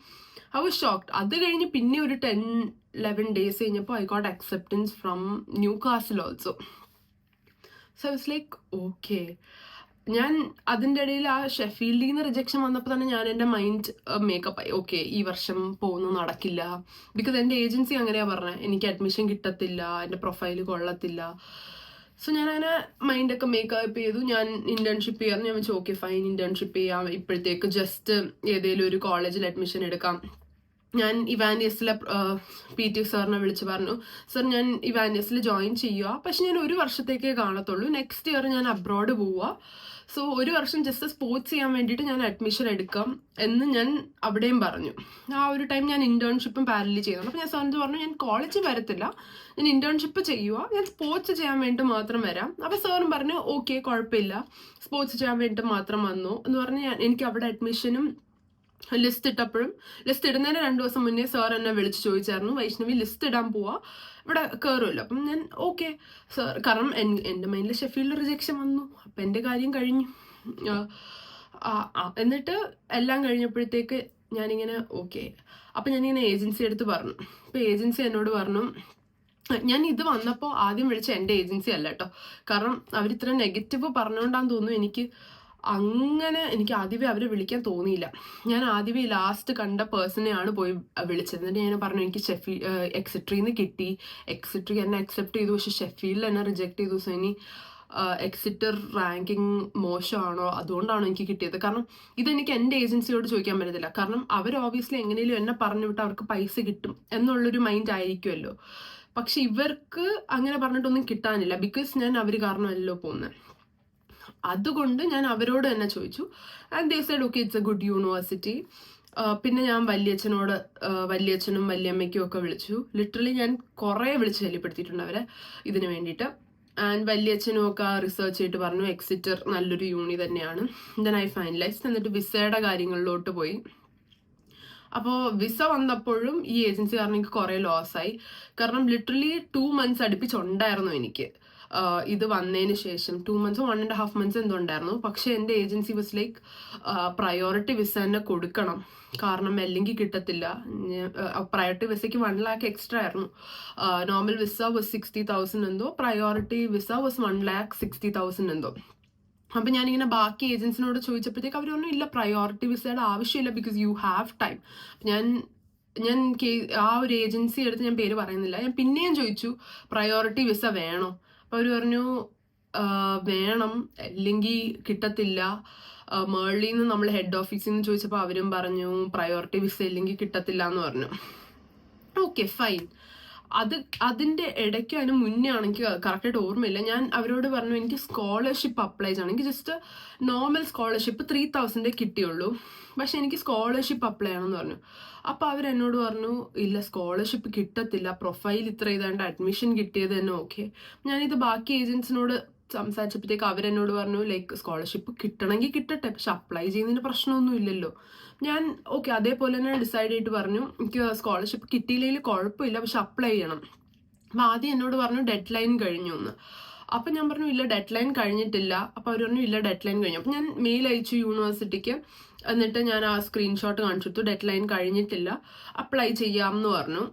Speaker 1: ഐ വാസ് ഷോക്ക്ഡ്. അത് കഴിഞ്ഞ് പിന്നെ ഒരു 10-11 days കഴിഞ്ഞപ്പോൾ I got acceptance from Newcastle also. So I was like okay. ഞാൻ അതിൻ്റെ ഇടയിൽ ആ ഷെഫീൽഡിൽ നിന്ന് റിജക്ഷൻ വന്നപ്പോൾ തന്നെ ഞാൻ എൻ്റെ മൈൻഡ് മേക്കപ്പ് ആയി, ഓക്കെ ഈ വർഷം പോകുന്നത് നടക്കില്ല. ബിക്കോസ് എൻ്റെ ഏജൻസി അങ്ങനെയാണ് പറഞ്ഞത്, എനിക്ക് അഡ്മിഷൻ കിട്ടത്തില്ല, എൻ്റെ പ്രൊഫൈൽ കൊള്ളത്തില്ല. സോ ഞാൻ അങ്ങനെ മൈൻഡൊക്കെ മേക്കപ്പ് ചെയ്തു. ഞാൻ ഇന്റേൺഷിപ്പ് ചെയ്യാമെന്ന് ഞാൻ വെച്ചു. ഓക്കെ ഫൈൻ, ഇന്റേൺഷിപ്പ് ചെയ്യാം, ഇപ്പോഴത്തേക്ക് ജസ്റ്റ് ഏതെങ്കിലും ഒരു കോളേജിൽ അഡ്മിഷൻ എടുക്കാം. ഞാൻ ഇവാനിയസിലെ PT സാറിനെ വിളിച്ച് പറഞ്ഞു, സർ ഞാൻ ഇവാനിയസിൽ ജോയിൻ ചെയ്യുക, പക്ഷെ ഞാൻ 1 വർഷത്തേക്കേ കാണത്തുള്ളൂ, നെക്സ്റ്റ് ഇയർ ഞാൻ അബ്രോഡ് പോവുക. സോ 1 വർഷം ജസ്റ്റ് സ്പോർട്സ് ചെയ്യാൻ വേണ്ടിയിട്ട് ഞാൻ അഡ്മിഷൻ എടുക്കാം എന്ന് ഞാൻ അവിടെയും പറഞ്ഞു. ആ ഒരു ടൈം ഞാൻ ഇന്റേൺഷിപ്പും പാരലി ചെയ്യുന്നു. അപ്പോൾ ഞാൻ സാറിന് പറഞ്ഞു, ഞാൻ കോളേജിൽ വരത്തില്ല, ഞാൻ ഇന്റേൺഷിപ്പ് ചെയ്യുക, ഞാൻ സ്പോർട്സ് ചെയ്യാൻ വേണ്ടി മാത്രം വരാം. അപ്പോൾ സാറും പറഞ്ഞു ഓക്കെ കുഴപ്പമില്ല, സ്പോർട്സ് ചെയ്യാൻ വേണ്ടി മാത്രം വന്നു എന്ന് പറഞ്ഞ് എനിക്ക് അവിടെ അഡ്മിഷനും ലിസ്റ്റ് ഇട്ടപ്പോഴും, ലിസ്റ്റ് ഇടുന്നതിന് 2 ദിവസം മുന്നേ സാർ എന്നെ വിളിച്ച് ചോദിച്ചായിരുന്നു, വൈഷ്ണവി ലിസ്റ്റ് ഇടാൻ പോവാ, ഇവിടെ കയറുമല്ലോ. അപ്പം ഞാൻ ഓക്കെ സാർ, കാരണം എൻ്റെ മൈൻഡിൽ ഷെഫീൽഡ് റിജക്ഷൻ വന്നു, അപ്പം എൻ്റെ കാര്യം കഴിഞ്ഞു. എന്നിട്ട് എല്ലാം കഴിഞ്ഞപ്പോഴത്തേക്ക് ഞാനിങ്ങനെ ഓക്കെ, അപ്പം ഞാനിങ്ങനെ ഏജൻസി എടുത്ത് പറഞ്ഞു. അപ്പം ഏജൻസി എന്നോട് പറഞ്ഞു, ഞാൻ ഇത് വന്നപ്പോൾ ആദ്യം വിളിച്ച എൻ്റെ ഏജൻസി അല്ല കേട്ടോ, കാരണം അവരിത്ര നെഗറ്റീവ് പറഞ്ഞുകൊണ്ടാന്ന് തോന്നുന്നു എനിക്ക് ആദ്യമേ അവരെ വിളിക്കാൻ തോന്നിയില്ല. ഞാൻ ആദ്യമേ ലാസ്റ്റ് കണ്ട പേഴ്സണെയാണ് പോയി വിളിച്ചത്. എന്നിട്ട് ഞാൻ പറഞ്ഞു എനിക്ക് എക്സിട്രിന്ന് കിട്ടി, എക്സിട്രി എന്നെ അക്സെപ്റ്റ് ചെയ്തു, പക്ഷെ ഷെഫീൽഡിൽ എന്നെ റിജക്ട് ചെയ്തു. സോ ഇനി എക്സിറ്റർ റാങ്കിങ് മോശമാണോ, അതുകൊണ്ടാണോ എനിക്ക് കിട്ടിയത്? കാരണം ഇതെനിക്ക് എൻ്റെ ഏജൻസിയോട് ചോദിക്കാൻ പറ്റത്തില്ല, കാരണം അവർ ഓബിയസ്ലി എങ്ങനെയും എന്നെ പറഞ്ഞു വിട്ട് അവർക്ക് പൈസ കിട്ടും എന്നുള്ളൊരു മൈൻഡ് ആയിരിക്കുമല്ലോ. പക്ഷെ ഇവർക്ക് അങ്ങനെ പറഞ്ഞിട്ടൊന്നും കിട്ടാനില്ല, ബിക്കോസ് ഞാൻ അവർ കാരണമല്ലോ പോകുന്നത്. അതുകൊണ്ട് ഞാൻ അവരോട് തന്നെ ചോദിച്ചു. And they Z okay it's A good university. പിന്നെ ഞാൻ വലിയച്ഛനും വല്യമ്മയ്ക്കും ഒക്കെ വിളിച്ചു. ലിറ്ററലി ഞാൻ കുറേ വിളിച്ച് ശല്യപ്പെടുത്തിയിട്ടുണ്ട് അവരെ ഇതിന് വേണ്ടിയിട്ട്. ആൻഡ് വലിയച്ഛനും ഒക്കെ റിസർച്ച് ചെയ്തിട്ട് പറഞ്ഞു എക്സിറ്റർ നല്ലൊരു യൂണി തന്നെയാണ്. Then I finalised. എന്നിട്ട് വിസയുടെ കാര്യങ്ങളിലോട്ട് പോയി. അപ്പോൾ വിസ വന്നപ്പോഴും ഈ ഏജൻസി കാരണം എനിക്ക് കുറേ ലോസായി. കാരണം ലിറ്ററലി 2 months അടുപ്പിച്ചുണ്ടായിരുന്നു എനിക്ക് ഇത് വന്നതിന് ശേഷം. 2 months 1.5 months എന്തോ ഉണ്ടായിരുന്നു. പക്ഷെ എൻ്റെ agency was like priority visa തന്നെ കൊടുക്കണം, കാരണം അല്ലെങ്കിൽ കിട്ടത്തില്ല. പ്രയോറിറ്റി വിസയ്ക്ക് 1 lakh എക്സ്ട്രാ ആയിരുന്നു. നോർമൽ വിസ വാസ് 60,000 എന്തോ, പ്രയോറിറ്റി വിസ വാസ് 1,60,000 എന്തോ. അപ്പം ഞാനിങ്ങനെ ബാക്കി ഏജൻസിനോട് ചോദിച്ചപ്പോഴത്തേക്ക് അവർ പറഞ്ഞു ഇല്ല, പ്രയോറിറ്റി വിസയുടെ ആവശ്യമില്ല, ബിക്കോസ് യു ഹാവ് ടൈം. ഞാൻ ആ ഒരു ഏജൻസി എടുത്ത് ഞാൻ പേര് പറയുന്നില്ല. ഞാൻ പിന്നെയും ചോദിച്ചു പ്രയോറിറ്റി വിസ വേണോ? അപ്പോൾ അവർ പറഞ്ഞു വേണം, അല്ലെങ്കിൽ കിട്ടത്തില്ല. മേളിൽ നിന്ന് നമ്മൾ ഹെഡ് ഓഫീസിൽ നിന്ന് ചോദിച്ചപ്പോൾ അവരും പറഞ്ഞു പ്രയോറിറ്റി വിസ ഇല്ലെങ്കിൽ കിട്ടത്തില്ല എന്ന് പറഞ്ഞു. Okay fine. അതിൻ്റെ ഇടയ്ക്ക് അതിന് മുന്നേ ആണെങ്കിൽ കറക്റ്റായിട്ട് ഓർമ്മയില്ല, ഞാൻ അവരോട് പറഞ്ഞു എനിക്ക് സ്കോളർഷിപ്പ് അപ്ലൈ ചെയ്യണം. എനിക്ക് ജസ്റ്റ് നോർമൽ സ്കോളർഷിപ്പ് 3,000 കിട്ടിയുള്ളൂ, പക്ഷെ എനിക്ക് സ്കോളർഷിപ്പ് അപ്ലൈ ചെയ്യണമെന്ന് പറഞ്ഞു. അപ്പോൾ അവരെന്നോട് പറഞ്ഞു ഇല്ല, സ്കോളർഷിപ്പ് കിട്ടത്തില്ല, പ്രൊഫൈൽ ഇത്ര ചെയ്താണ്ട് അഡ്മിഷൻ കിട്ടിയത് തന്നെ ഓക്കെ. ഞാനിത് ബാക്കി ഏജൻസിനോട് സംസാരിച്ചപ്പോഴത്തേക്ക് അവരെന്നോട് പറഞ്ഞു ലൈക്ക് സ്കോളർഷിപ്പ് കിട്ടണമെങ്കിൽ കിട്ടട്ടെ, പക്ഷെ അപ്ലൈ ചെയ്യുന്നതിന് പ്രശ്നമൊന്നും ഇല്ലല്ലോ. ഞാൻ ഓക്കെ അതേപോലെ തന്നെ ഡിസൈഡ് ചെയ്തിട്ട് പറഞ്ഞു എനിക്ക് സ്കോളർഷിപ്പ് കിട്ടിയില്ലെങ്കിൽ കുഴപ്പമില്ല, പക്ഷെ അപ്ലൈ ചെയ്യണം. അപ്പം ആദ്യം എന്നോട് പറഞ്ഞു ഡെഡ് ലൈൻ കഴിഞ്ഞു എന്ന്. അപ്പം ഞാൻ പറഞ്ഞു ഇല്ല, ഡെഡ് ലൈൻ കഴിഞ്ഞിട്ടില്ല. അപ്പോൾ അവർ പറഞ്ഞു ഇല്ല, ഡെഡ് ലൈൻ കഴിഞ്ഞു. അപ്പം ഞാൻ മെയിൽ അയച്ചു യൂണിവേഴ്സിറ്റിക്ക്. എന്നിട്ട് ഞാൻ ആ സ്ക്രീൻഷോട്ട് കാണിച്ചു കൊടുത്തു, ഡെഡ് ലൈൻ കഴിഞ്ഞിട്ടില്ല, അപ്ലൈ ചെയ്യാമെന്ന് പറഞ്ഞു.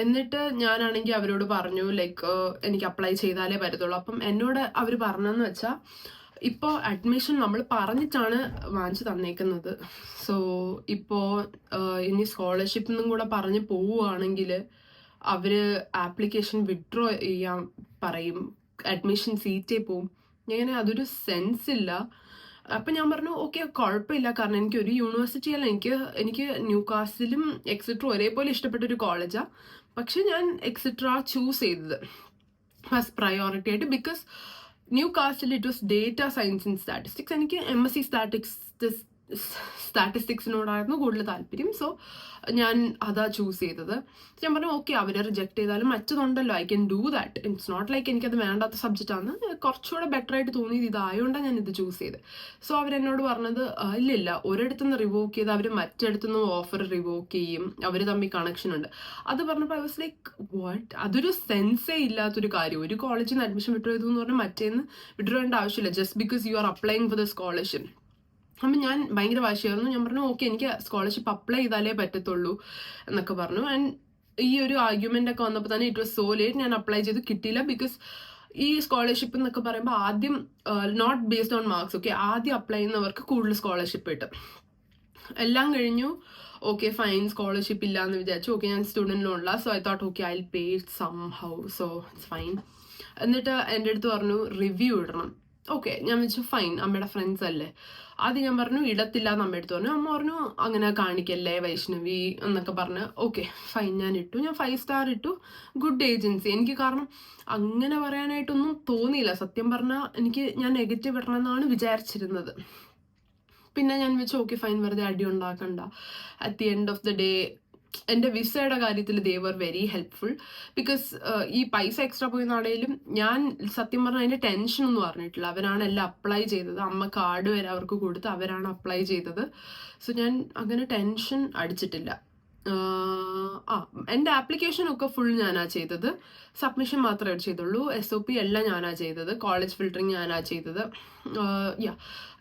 Speaker 1: എന്നിട്ട് ഞാനാണെങ്കിൽ അവരോട് പറഞ്ഞു ലൈക്ക് എനിക്ക് അപ്ലൈ ചെയ്താലേ പറ്റത്തുള്ളൂ. അപ്പം എന്നോട് അവർ പറഞ്ഞതെന്ന് വെച്ചാൽ ഇപ്പോൾ അഡ്മിഷൻ നമ്മൾ പറഞ്ഞിട്ടാണ് വാങ്ങിച്ചു തന്നേക്കുന്നത്. സോ ഇപ്പോൾ ഇനി സ്കോളർഷിപ്പിന്നും കൂടെ പറഞ്ഞ് പോവുകയാണെങ്കിൽ അവർ ആപ്ലിക്കേഷൻ വിഡ്രോ ചെയ്യാൻ പറയും, അഡ്മിഷൻ സീറ്റേ പോവും. അങ്ങനെ അതൊരു സെൻസ് ഇല്ല. അപ്പം ഞാൻ പറഞ്ഞു ഓക്കെ കുഴപ്പമില്ല, കാരണം എനിക്ക് ഒരു യൂണിവേഴ്സിറ്റി അല്ല, എനിക്ക് ന്യൂകാസിലും എക്സെട്ര ഒരേപോലെ ഇഷ്ടപ്പെട്ട ഒരു കോളേജാണ്. പക്ഷെ ഞാൻ എക്സെട്ര ചൂസ് ചെയ്തത് ഫസ്റ്റ് പ്രയോറിറ്റി ആയിട്ട്, because Newcastle it was data science and statistics. എനിക്ക് MSc സ്റ്റാറ്റിസ്റ്റിക്സിനോടായിരുന്നു കൂടുതൽ താല്പര്യം. സോ ഞാൻ അതാ ചൂസ് ചെയ്തത്. ഞാൻ പറഞ്ഞു ഓക്കെ അവരെ റിജക്ട് ചെയ്താലും മറ്റതുണ്ടല്ലോ, I can do that. It's not like എനിക്കത് വേണ്ടാത്ത സബ്ജക്റ്റാണ്, കുറച്ചുകൂടെ ബെറ്റർ ആയിട്ട് തോന്നിയത് ഇതായതുകൊണ്ടാണ് ഞാൻ ഇത് ചൂസ് ചെയ്തത്. സോ അവരെന്നോട് പറഞ്ഞത് ഇല്ലില്ല, ഒരിടത്തുനിന്ന് റിവോക്ക് ചെയ്ത് അവർ മറ്റിടത്തുനിന്ന് ഓഫർ റിവോക്ക് ചെയ്യും, അവർ തമ്മിൽ കണക്ഷൻ ഉണ്ട്. അത് പറഞ്ഞപ്പോൾ ഐ വാസ് ലൈക്ക് വാട്ട്, അതൊരു സെൻസേ ഇല്ലാത്തൊരു കാര്യം. ഒരു കോളേജിൽ നിന്ന് അഡ്മിഷൻ വിഡ്രോ ചെയ്തു എന്ന് പറഞ്ഞാൽ മറ്റേന്ന് വിഡ്രോ ചെയ്യേണ്ട ആവശ്യമില്ല, just because you R applying for the scholarship. അപ്പം ഞാൻ ഭയങ്കര വാശിയായിരുന്നു. ഞാൻ പറഞ്ഞു ഓക്കെ എനിക്ക് സ്കോളർഷിപ്പ് അപ്ലൈ ചെയ്താലേ പറ്റത്തുള്ളൂ എന്നൊക്കെ പറഞ്ഞു. ആൻഡ് ഈ ഒരു ആർഗ്യുമെൻ്റ് ഒക്കെ വന്നപ്പോൾ തന്നെ ഇറ്റ് വാസ് സോ ലേറ്റ്. ഞാൻ അപ്ലൈ ചെയ്ത് കിട്ടിയില്ല, ബിക്കോസ് ഈ സ്കോളർഷിപ്പ് എന്നൊക്കെ പറയുമ്പോൾ ആദ്യം not based on marks, okay ആദ്യം അപ്ലൈ ചെയ്യുന്നവർക്ക് കൂടുതൽ സ്കോളർഷിപ്പ് കിട്ടും. എല്ലാം കഴിഞ്ഞു, ഓക്കെ ഫൈൻ, സ്കോളർഷിപ്പ് ഇല്ല എന്ന് വിചാരിച്ചു. ഓക്കെ ഞാൻ സ്റ്റുഡൻറ്റ് ലോണില്ല, so I thought okay I will pay it somehow, so it's fine. എന്നിട്ട് എൻ്റെ അടുത്ത് പറഞ്ഞു റിവ്യൂ ഇടണം. ഓക്കെ, ഞാൻ വെച്ചു ഫൈൻ, അമ്മയുടെ ഫ്രണ്ട്സ് അല്ലേ. ആദ്യം ഞാൻ പറഞ്ഞു ഇടത്തില്ല എന്ന് അമ്മ എടുത്തു പറഞ്ഞു. അമ്മ പറഞ്ഞു അങ്ങനെ കാണിക്കല്ലേ വൈഷ്ണവി എന്നൊക്കെ പറഞ്ഞ് ഓക്കെ ഫൈൻ ഞാൻ ഇട്ടു. ഞാൻ 5 സ്റ്റാർ ഇട്ടു. Good agency. എനിക്ക് കാരണം അങ്ങനെ പറയാനായിട്ടൊന്നും തോന്നിയില്ല സത്യം പറഞ്ഞാൽ. ഞാൻ നെഗറ്റീവ് ഇടണമെന്നാണ് വിചാരിച്ചിരുന്നത്. പിന്നെ ഞാൻ വെച്ചു ഓക്കെ ഫൈൻ, വെറുതെ അടി ഉണ്ടാക്കണ്ട. At the end of the day എൻ്റെ വിസയുടെ കാര്യത്തിൽ ദേ വർ വെരി ഹെൽപ്ഫുൾ. ബിക്കോസ് ഈ പൈസ എക്സ്ട്രാ പോയി നാടേലും ഞാൻ സത്യം പറഞ്ഞാൽ അതിൻ്റെ ടെൻഷനൊന്നും അറിഞ്ഞിട്ടില്ല. അവരാണ് എല്ലാം അപ്ലൈ ചെയ്തത്. അമ്മ കാർഡ് വരെ അവർക്ക് കൊടുത്ത് അവരാണ് അപ്ലൈ ചെയ്തത്. സോ ഞാൻ അങ്ങനെ ടെൻഷൻ അടിച്ചിട്ടില്ല. എൻ്റെ ആപ്ലിക്കേഷനൊക്കെ ഫുൾ ഞാനാ ചെയ്തത്. സബ്മിഷൻ മാത്രമേ ചെയ്തുള്ളൂ. SOP എല്ലാം ഞാനാ ചെയ്തത്. കോളേജ് ഫിൽറ്ററിങ് ഞാനാ ചെയ്തത്.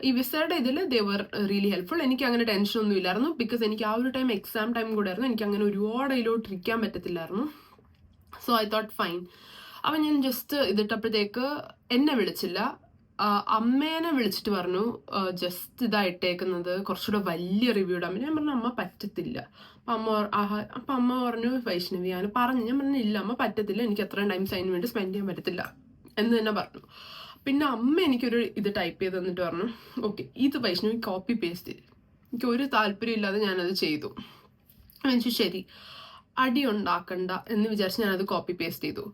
Speaker 1: ഈ വിസയുടെ ഇതിൽ ദേ വർ റിയലി ഹെൽപ്ഫുൾ. എനിക്ക് അങ്ങനെ ടെൻഷനൊന്നും ഇല്ലായിരുന്നു. ബിക്കോസ് എനിക്ക് ആ ഒരു ടൈം എക്സാം ടൈം കൂടെ ആയിരുന്നു. എനിക്ക് അങ്ങനെ ഒരുപാട് അതിലോട്ട് ഇരിക്കാൻ പറ്റത്തില്ലായിരുന്നു. So I thought fine. അപ്പം ഞാൻ ജസ്റ്റ് ഇതിട്ടപ്പോഴത്തേക്ക് എന്നെ വിളിച്ചില്ല, അമ്മേനെ വിളിച്ചിട്ട് പറഞ്ഞു ജസ്റ്റ് ഇതായിട്ടേക്കുന്നത് കുറച്ചുകൂടെ വലിയ റിവ്യൂ ഇടാൻ. ഞാൻ പറഞ്ഞു അമ്മ പറ്റത്തില്ല. അപ്പം അമ്മ പറഞ്ഞു വൈഷ്ണവി ഞാൻ പറഞ്ഞു. ഞാൻ പറഞ്ഞു ഇല്ല അമ്മ പറ്റത്തില്ല, എനിക്ക് അത്രയും ടൈം അതിന് വേണ്ടി സ്പെൻഡ് ചെയ്യാൻ പറ്റത്തില്ല എന്ന് തന്നെ പറഞ്ഞു. പിന്നെ അമ്മ എനിക്കൊരു ഇത് ടൈപ്പ് ചെയ്ത് തന്നിട്ട് പറഞ്ഞു ഓക്കെ ഇത് വൈഷ്ണവി കോപ്പി പേസ്റ്റ് ചെയ്ത്. എനിക്ക് ഒരു താല്പര്യം ഇല്ലാതെ ഞാനത് ചെയ്തു. എനിക്ക് ശരി അടി ഉണ്ടാക്കണ്ട എന്ന് വിചാരിച്ച് ഞാനത് കോപ്പി പേസ്റ്റ് ചെയ്തു.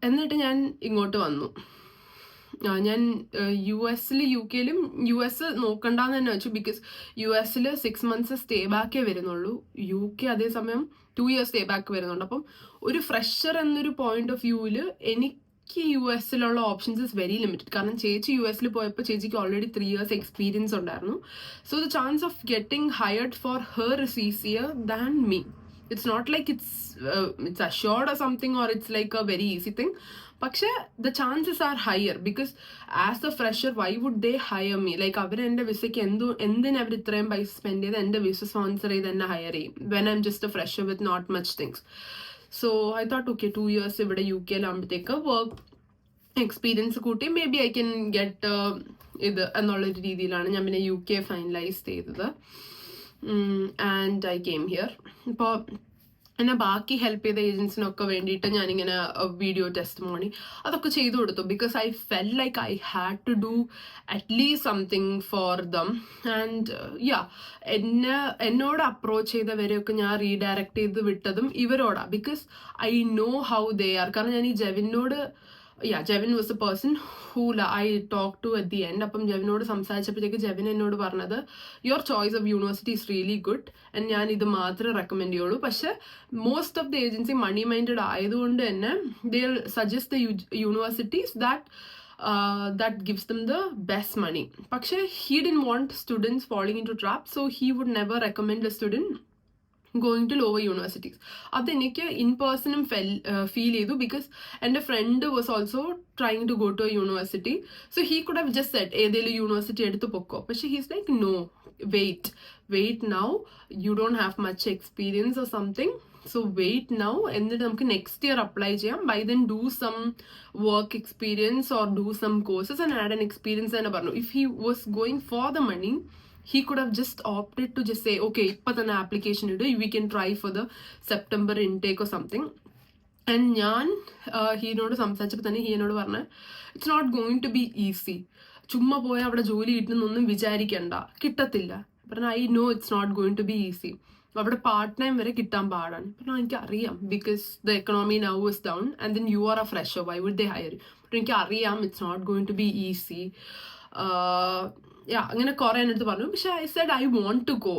Speaker 1: എന്നിട്ട് ഞാൻ ഇങ്ങോട്ട് വന്നു. ഞാൻ US UK US നോക്കണ്ടെന്ന് തന്നെ വെച്ചു. ബിക്കോസ് US 6 months സ്റ്റേ ബാക്കേ വരുന്നുള്ളൂ. UK അതേസമയം 2 years സ്റ്റേ ബാക്ക് വരുന്നുണ്ട്. അപ്പം ഒരു ഫ്രഷർ എന്നൊരു പോയിന്റ് ഓഫ് വ്യൂവിൽ എനിക്ക് US options is very limited. കാരണം ചേച്ചി US പോയപ്പോൾ ചേച്ചിക്ക് ഓൾറെഡി 3 years എക്സ്പീരിയൻസ് ഉണ്ടായിരുന്നു. So the chance of getting hired for her is easier than me. It's not like it's assured or something or it's like a very easy thing. പക്ഷേ the chances are higher because as a fresher why would they hire me? Like അവർ എൻ്റെ വിസയ്ക്ക് എന്തിന് അവർ ഇത്രയും പൈസ spend ചെയ്ത് എൻ്റെ visa sponsor ചെയ്ത് എന്നെ ഹയർ ചെയ്യും when I'm just a fresher with not much things. So I thought okay 2 years ഇവിടെ UK വർക്ക് എക്സ്പീരിയൻസ് കൂട്ടി may be I can get ഇത് എന്നുള്ളൊരു രീതിയിലാണ് ഞാൻ പിന്നെ UK ഫൈനലൈസ് ചെയ്തത്. And I came here. ഇപ്പോൾ എന്നെ ബാക്കി ഹെൽപ്പ് ചെയ്ത ഏജൻസിനൊക്കെ വേണ്ടിയിട്ട് ഞാനിങ്ങനെ വീഡിയോ ടെസ്റ്റിമോണി അതൊക്കെ ചെയ്തു കൊടുത്തു. Because I felt like I had to do at least something for them. And എന്നോട് അപ്രോച്ച് ചെയ്തവരെയൊക്കെ ഞാൻ റീഡയറക്റ്റ് ചെയ്ത് വിട്ടതും ഇവരോടാണ്. Because I know how they are. കാരണം ഞാൻ ഈ ജെവിനോട് Jevin was a person who I talk to at the end. അപ്പം ജെവിനോട് സംസാരിച്ചപ്പോഴത്തേക്ക് ജെവിൻ എന്നോട് പറഞ്ഞത് your choice of university is really good and ഞാൻ ഇത് മാത്രമേ റെക്കമെൻഡ് ചെയ്യുള്ളൂ. പക്ഷേ most of the agency money minded ആയതുകൊണ്ട് തന്നെ they suggest the universities that gives them the best money. പക്ഷേ he didn't want students falling into traps, so he would never recommend a student going to lower universities. അതെനിക്ക് in പേഴ്സണും feel ചെയ്തു. Because എൻ്റെ friend was also trying to go to a university. So he could have just set ഏതെങ്കിലും university എടുത്ത് പൊക്കോ. പക്ഷേ he's like no wait now you don't have much experience or something. So wait now എന്നിട്ട് നമുക്ക് next year apply ചെയ്യാം. By then do some work experience or do some courses and add an experience തന്നെ പറഞ്ഞു. If he was going for the money he could have just opted to just say okay ipa thana application idu we can try for the September intake or something. And njan he nodu samsarichappo thane he enodu parna it's not going to be easy. chumma poya avada joli kittunonnum vicharikanda kittathilla parna I know it's not going to be easy. avada part time vare kittan paadanu parna enki ariyam because the economy now is down and then you are a fresher, why would they hire you? parna enki ariyam it's not going to be easy. അങ്ങനെ കുറേ എൻ്റെ അടുത്ത് പറഞ്ഞു. പക്ഷെ I said I want to go.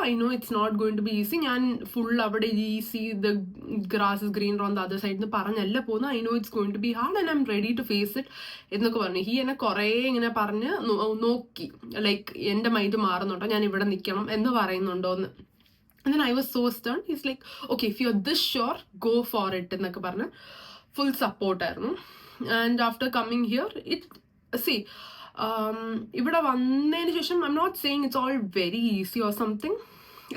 Speaker 1: I know it's not going to be easy. ഞാൻ full അവിടെ easy the grass is green on the other side എന്ന് പറഞ്ഞല്ല പോകുന്നു. I know it's going to be hard and I am ready to face it എന്നൊക്കെ പറഞ്ഞു. He എന്നെ കുറേ ഇങ്ങനെ പറഞ്ഞ് നോക്കി ലൈക്ക് എൻ്റെ മൈൻഡ് മാറുന്നുണ്ടോ, ഞാൻ ഇവിടെ നിൽക്കണം എന്ന് പറയുന്നുണ്ടോ എന്ന്. And then I was so stern. He's like okay if you're this sure go for it എന്നൊക്കെ പറഞ്ഞ് ഫുൾ സപ്പോർട്ടായിരുന്നു. ആൻഡ് ആഫ്റ്റർ കമ്മിങ് ഹിയർ ഇവിടെ വന്നതിന് ശേഷം I'm not saying it's all very easy or something.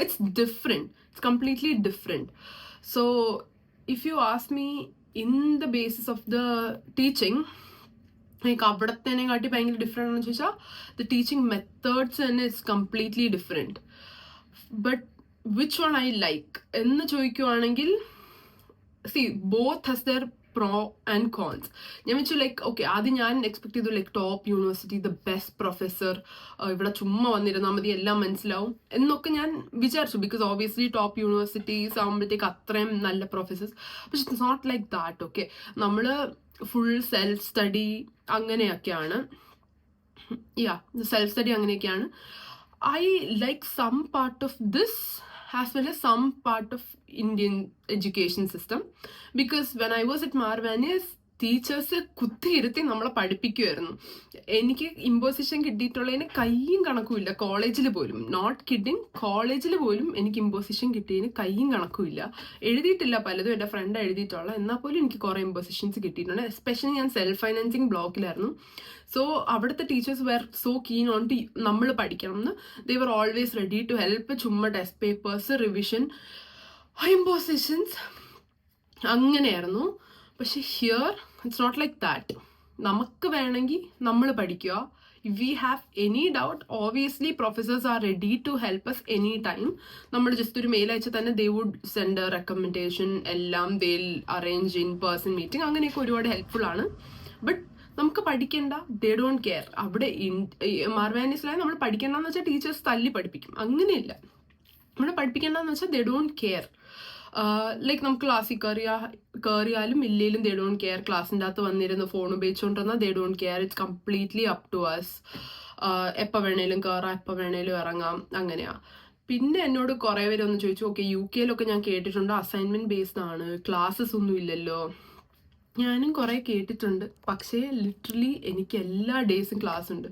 Speaker 1: It's different. It's completely different. So if you ask me in the basis of the teaching like അവിടത്തേനെ കാട്ടി ഭയങ്കര different ആണെന്ന് ചോദിച്ചാൽ the teaching methods and is completely different. But which one I like എന്ന് ചോദിക്കുവാണെങ്കിൽ both has their pro and cons. ഞാൻ വെച്ചു like okay, ആദ്യം ഞാൻ എക്സ്പെക്ട് ചെയ്തു like top university, the best professor, ഇവിടെ ചുമ്മാ വന്നിരുന്നാൽ മതി എല്ലാം മനസ്സിലാവും എന്നൊക്കെ ഞാൻ വിചാരിച്ചു. ബിക്കോസ് ഓബിയസ്ലി ടോപ്പ് യൂണിവേഴ്സിറ്റീസ് ആകുമ്പോഴത്തേക്ക് അത്രയും നല്ല പ്രൊഫസേഴ്സ്. പക്ഷെ it's not like that. Okay, നമ്മൾ ഫുൾ സെൽഫ് സ്റ്റഡി അങ്ങനെയൊക്കെയാണ്. സെൽഫ് സ്റ്റഡി അങ്ങനെയൊക്കെയാണ്. I like some part of this as well as some part of Indian education system, because when I was at Marvanis, teachers കുത്തിയിരുത്തി നമ്മളെ പഠിപ്പിക്കുമായിരുന്നു. എനിക്ക് imposition കിട്ടിയിട്ടുള്ളതിന് കയ്യും കണക്കുമില്ല കോളേജിൽ പോലും. നോട്ട് കിഡിങ്, കോളേജിൽ പോലും എനിക്ക് ഇമ്പോസിഷൻ കിട്ടിയതിന് കയ്യും കണക്കുമില്ല. എഴുതിയിട്ടില്ല പലതും, എൻ്റെ ഫ്രണ്ട് എഴുതിയിട്ടുള്ള, എന്നാൽ പോലും എനിക്ക് കുറേ ഇമ്പോസിഷൻസ് കിട്ടിയിട്ടുണ്ട്. എസ്പെഷ്യലി ഞാൻ സെൽഫ് ഫൈനാൻസിങ് ബ്ലോക്കിലായിരുന്നു. സോ അവിടുത്തെ teachers were so keen on to നമ്മൾ പഠിക്കണം എന്ന്. They were always ready to help. ചുമ്മാ ടെസ്റ്റ് പേപ്പേഴ്സ്, റിവിഷൻ, ഇമ്പോസിഷൻസ് അങ്ങനെയായിരുന്നു. പക്ഷെ here it's not like that. നമുക്ക് വേണമെങ്കിൽ നമ്മൾ പഠിക്കുക. If we have any doubt, obviously professors are ready to help as any time. നമ്മൾ ജസ്റ്റ് ഒരു മെയിൽ അയച്ചാൽ തന്നെ they would send a recommendation, എല്ലാം they will arrange in person meeting, അങ്ങനെയൊക്കെ ഒരുപാട് ഹെൽപ്ഫുൾ ആണ്. ബട്ട് നമുക്ക് പഠിക്കേണ്ട, ദേ ഡോണ്ട് കെയർ. അവിടെ മാർവാനീസിലായി നമ്മൾ പഠിക്കേണ്ടെന്ന് വെച്ചാൽ ടീച്ചേഴ്സ് തല്ലി പഠിപ്പിക്കും. അങ്ങനെയില്ല. നമ്മൾ പഠിപ്പിക്കേണ്ടെന്ന് വെച്ചാൽ ദേ ഡോണ്ട് കെയർ. ലൈക്ക് നമുക്ക് ക്ലാസ്സിൽ കയറിയാലും ഇല്ലേലും ദേ ഡോണ്ട് കെയർ. ക്ലാസ്സിൻ്റെ അകത്ത് വന്നിരുന്ന് ഫോൺ ഉപയോഗിച്ചുകൊണ്ടിരുന്നാൽ they don't care. It's completely up to us. എപ്പോൾ വേണേലും കയറാം, എപ്പോൾ വേണേലും ഇറങ്ങാം, അങ്ങനെയാ. പിന്നെ എന്നോട് കുറേ പേരൊന്ന് ചോദിച്ചു, ഓക്കെ UK ഞാൻ കേട്ടിട്ടുണ്ട് അസൈൻമെൻറ്റ് ബേസ്ഡ് ആണ്, ക്ലാസ്സസ് ഒന്നും ഇല്ലല്ലോ. ഞാനും കുറേ കേട്ടിട്ടുണ്ട്. പക്ഷേ ലിറ്ററലി എനിക്ക് എല്ലാ ഡേയ്സും ക്ലാസ് ഉണ്ട്.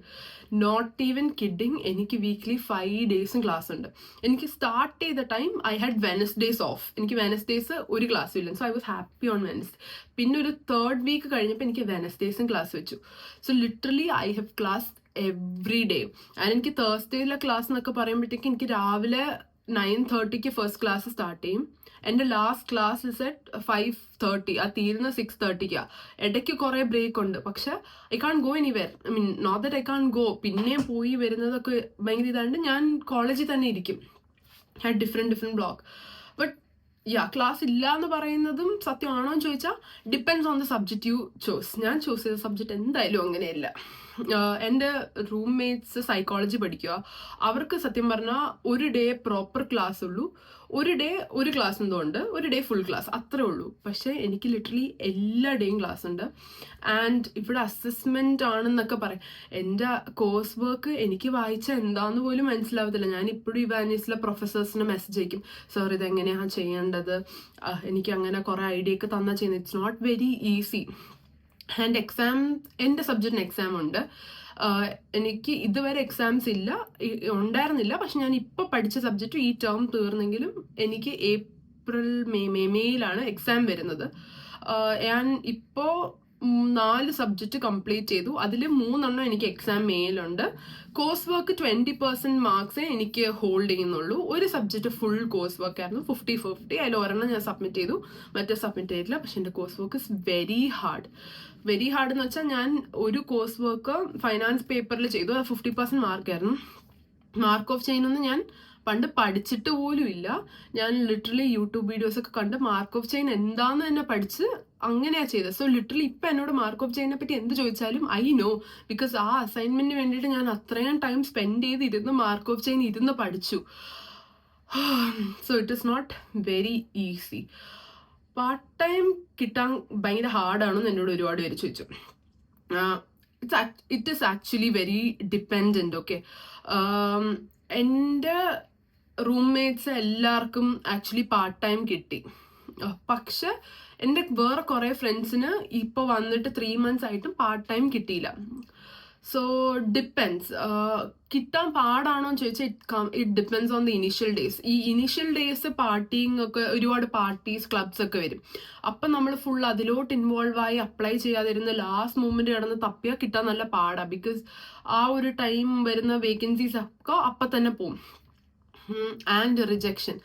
Speaker 1: നോട്ട് ഈവൻ കിഡിങ്, എനിക്ക് വീക്ക്ലി 5 ഡേയ്സും ക്ലാസ് ഉണ്ട്. എനിക്ക് സ്റ്റാർട്ട് ചെയ്ത time I had Wednesdays of. എനിക്ക് വെനസ്ഡേസ് ഒരു ക്ലാസ്സും ഇല്ല. So I was happy on Wednesday. പിന്നെ ഒരു 3rd വീക്ക് കഴിഞ്ഞപ്പോൾ എനിക്ക് വെനസ്ഡേസും ക്ലാസ് വെച്ചു. So literally I have class every day. And എനിക്ക് തേഴ്സ്ഡേയിലെ ക്ലാസ് എന്നൊക്കെ പറയുമ്പോഴത്തേക്ക് എനിക്ക് രാവിലെ 9:30 ഫസ്റ്റ് ക്ലാസ് സ്റ്റാർട്ട് ചെയ്യും. എൻ്റെ ലാസ്റ്റ് ക്ലാസ് ഇസ് അറ്റ് 5:30. ആ തീരുന്ന 6:30. ഇടയ്ക്ക് കുറേ ബ്രേക്ക് ഉണ്ട്. പക്ഷെ I can't go anywhere. I mean not that I can't go. പിന്നെയും പോയി വരുന്നതൊക്കെ ഭയങ്കര ഇതാണ്ട് ഞാൻ കോളേജിൽ തന്നെ ഇരിക്കും. Had different block. But class ഇല്ല എന്ന് പറയുന്നതും സത്യമാണോ എന്ന് ചോദിച്ചാൽ depends on the subject you chose. ഞാൻ ചൂസ് ചെയ്ത സബ്ജക്റ്റ് എന്തായാലും അങ്ങനെയല്ല. എൻ്റെ റൂംമേറ്റ്സ് സൈക്കോളജി പഠിക്കുക. അവർക്ക് സത്യം പറഞ്ഞാൽ ഒരു ഡേ പ്രോപ്പർ ക്ലാസ് ഉള്ളൂ. ഒരു ഡേ ഒരു ക്ലാസ് എന്തോ ഉണ്ട്, ഒരു ഡേ ഫുൾ ക്ലാസ്, അത്രേ ഉള്ളൂ. പക്ഷേ എനിക്ക് ലിറ്ററലി എല്ലാ ഡേയും ക്ലാസ് ഉണ്ട്. ആൻഡ് ഇവിടെ അസസ്മെൻ്റ് ആണെന്നൊക്കെ പറയും. എൻ്റെ കോഴ്സ് വർക്ക് എനിക്ക് വായിച്ചാൽ എന്താന്ന് പോലും മനസ്സിലാവത്തില്ല. ഞാൻ ഇപ്പോഴും ഇവാനീസിലെ പ്രൊഫസേഴ്സിന് മെസ്സേജ് അയക്കും, സാർ ഇതെങ്ങനെയാണ് ചെയ്യേണ്ടത്, എനിക്ക് അങ്ങനെ കുറേ ഐഡിയ ഒക്കെ തന്നാൽ ചെയ്യുന്നത്. It's not very easy. And exam, എൻ്റെ സബ്ജക്റ്റിന് എക്സാം ഉണ്ട്. എനിക്ക് ഇതുവരെ എക്സാംസ് ഉണ്ടായിരുന്നില്ല. പക്ഷെ ഞാൻ ഇപ്പോൾ പഠിച്ച സബ്ജക്റ്റ് ഈ ടേം തീർന്നെങ്കിലും എനിക്ക് ഏപ്രിൽ മെയ്യിലാണ് എക്സാം വരുന്നത്. ഞാൻ ഇപ്പോൾ 4 സബ്ജക്റ്റ് കംപ്ലീറ്റ് ചെയ്തു. അതിൽ 3 എനിക്ക് എക്സാം മെയിലുണ്ട്. കോഴ്സ് വർക്ക് 20% മാർക്സേ എനിക്ക് ഹോൾഡ് ചെയ്യുന്നുള്ളൂ. ഒരു സബ്ജക്റ്റ് ഫുൾ കോഴ്സ് വർക്ക് ആയിരുന്നു, 50-50. അതിൽ ഒരെണ്ണം ഞാൻ സബ്മിറ്റ് ചെയ്തു, മറ്റേ സബ്മിറ്റ് ചെയ്തില്ല. പക്ഷെ എൻ്റെ course work is very hard. Very hard എന്ന് വെച്ചാൽ ഞാൻ ഒരു കോഴ്സ് വർക്ക് ഫൈനാൻസ് പേപ്പറിൽ ചെയ്തു. അത് 50% മാർക്കായിരുന്നു. മാർക്ക് ഓഫ് ചെയിനൊന്നും ഞാൻ പണ്ട് പഠിച്ചിട്ട് പോലും ഇല്ല. ഞാൻ ലിറ്ററലി യൂട്യൂബ് വീഡിയോസ് ഒക്കെ കണ്ട് മാർക്ക് ഓഫ് ചെയിൻ എന്താന്ന് തന്നെ പഠിച്ച് അങ്ങനെയാണ് ചെയ്തത്. സോ ലിറ്ററലി ഇപ്പം എന്നോട് മാർക്ക് ഓഫ് ചെയിനെ പറ്റി എന്ത് ചോദിച്ചാലും ഐ നോ. ബിക്കോസ് ആ അസൈൻമെന്റിന് വേണ്ടിയിട്ട് ഞാൻ അത്രയും ടൈം സ്പെൻഡ് ചെയ്തിരുന്ന് മാർക്ക് ഓഫ് ചെയിൻ ഇരുന്ന് പഠിച്ചു. So it is not very easy. Part time കിട്ടാൻ ഭയങ്കര ഹാർഡാണെന്ന് എന്നോട് ഒരുപാട് പേര് ചോദിച്ചു. It is actually very dependent. Okay, എൻ്റെ റൂംമേറ്റ്സ് എല്ലാവർക്കും ആക്ച്വലി പാർട്ട് ടൈം കിട്ടി. പക്ഷെ എൻ്റെ വേറെ കുറേ ഫ്രണ്ട്സിന് ഇപ്പോൾ വന്നിട്ട് 3 months ആയിട്ടും പാർട്ട് ടൈം കിട്ടിയില്ല. So depends. കിട്ടാൻ പാടാണോ എന്ന് ചോദിച്ചാൽ it depends on the initial days. ഈ ഇനീഷ്യൽ ഡേയ്സ് പാർട്ടിങ് ഒക്കെ, ഒരുപാട് പാർട്ടീസ് ക്ലബ്സ് ഒക്കെ വരും. അപ്പം നമ്മൾ ഫുൾ അതിലോട്ട് ഇൻവോൾവ് ആയി അപ്ലൈ ചെയ്യാതിരുന്ന ലാസ്റ്റ് മൂമെന്റ് കിടന്ന് തപ്പിയാൽ കിട്ടാൻ നല്ല പാടാണ്. ബിക്കോസ് ആ ഒരു ടൈം വരുന്ന വേക്കൻസീസ് ഒക്കെ അപ്പം തന്നെ പോവും. And rejection.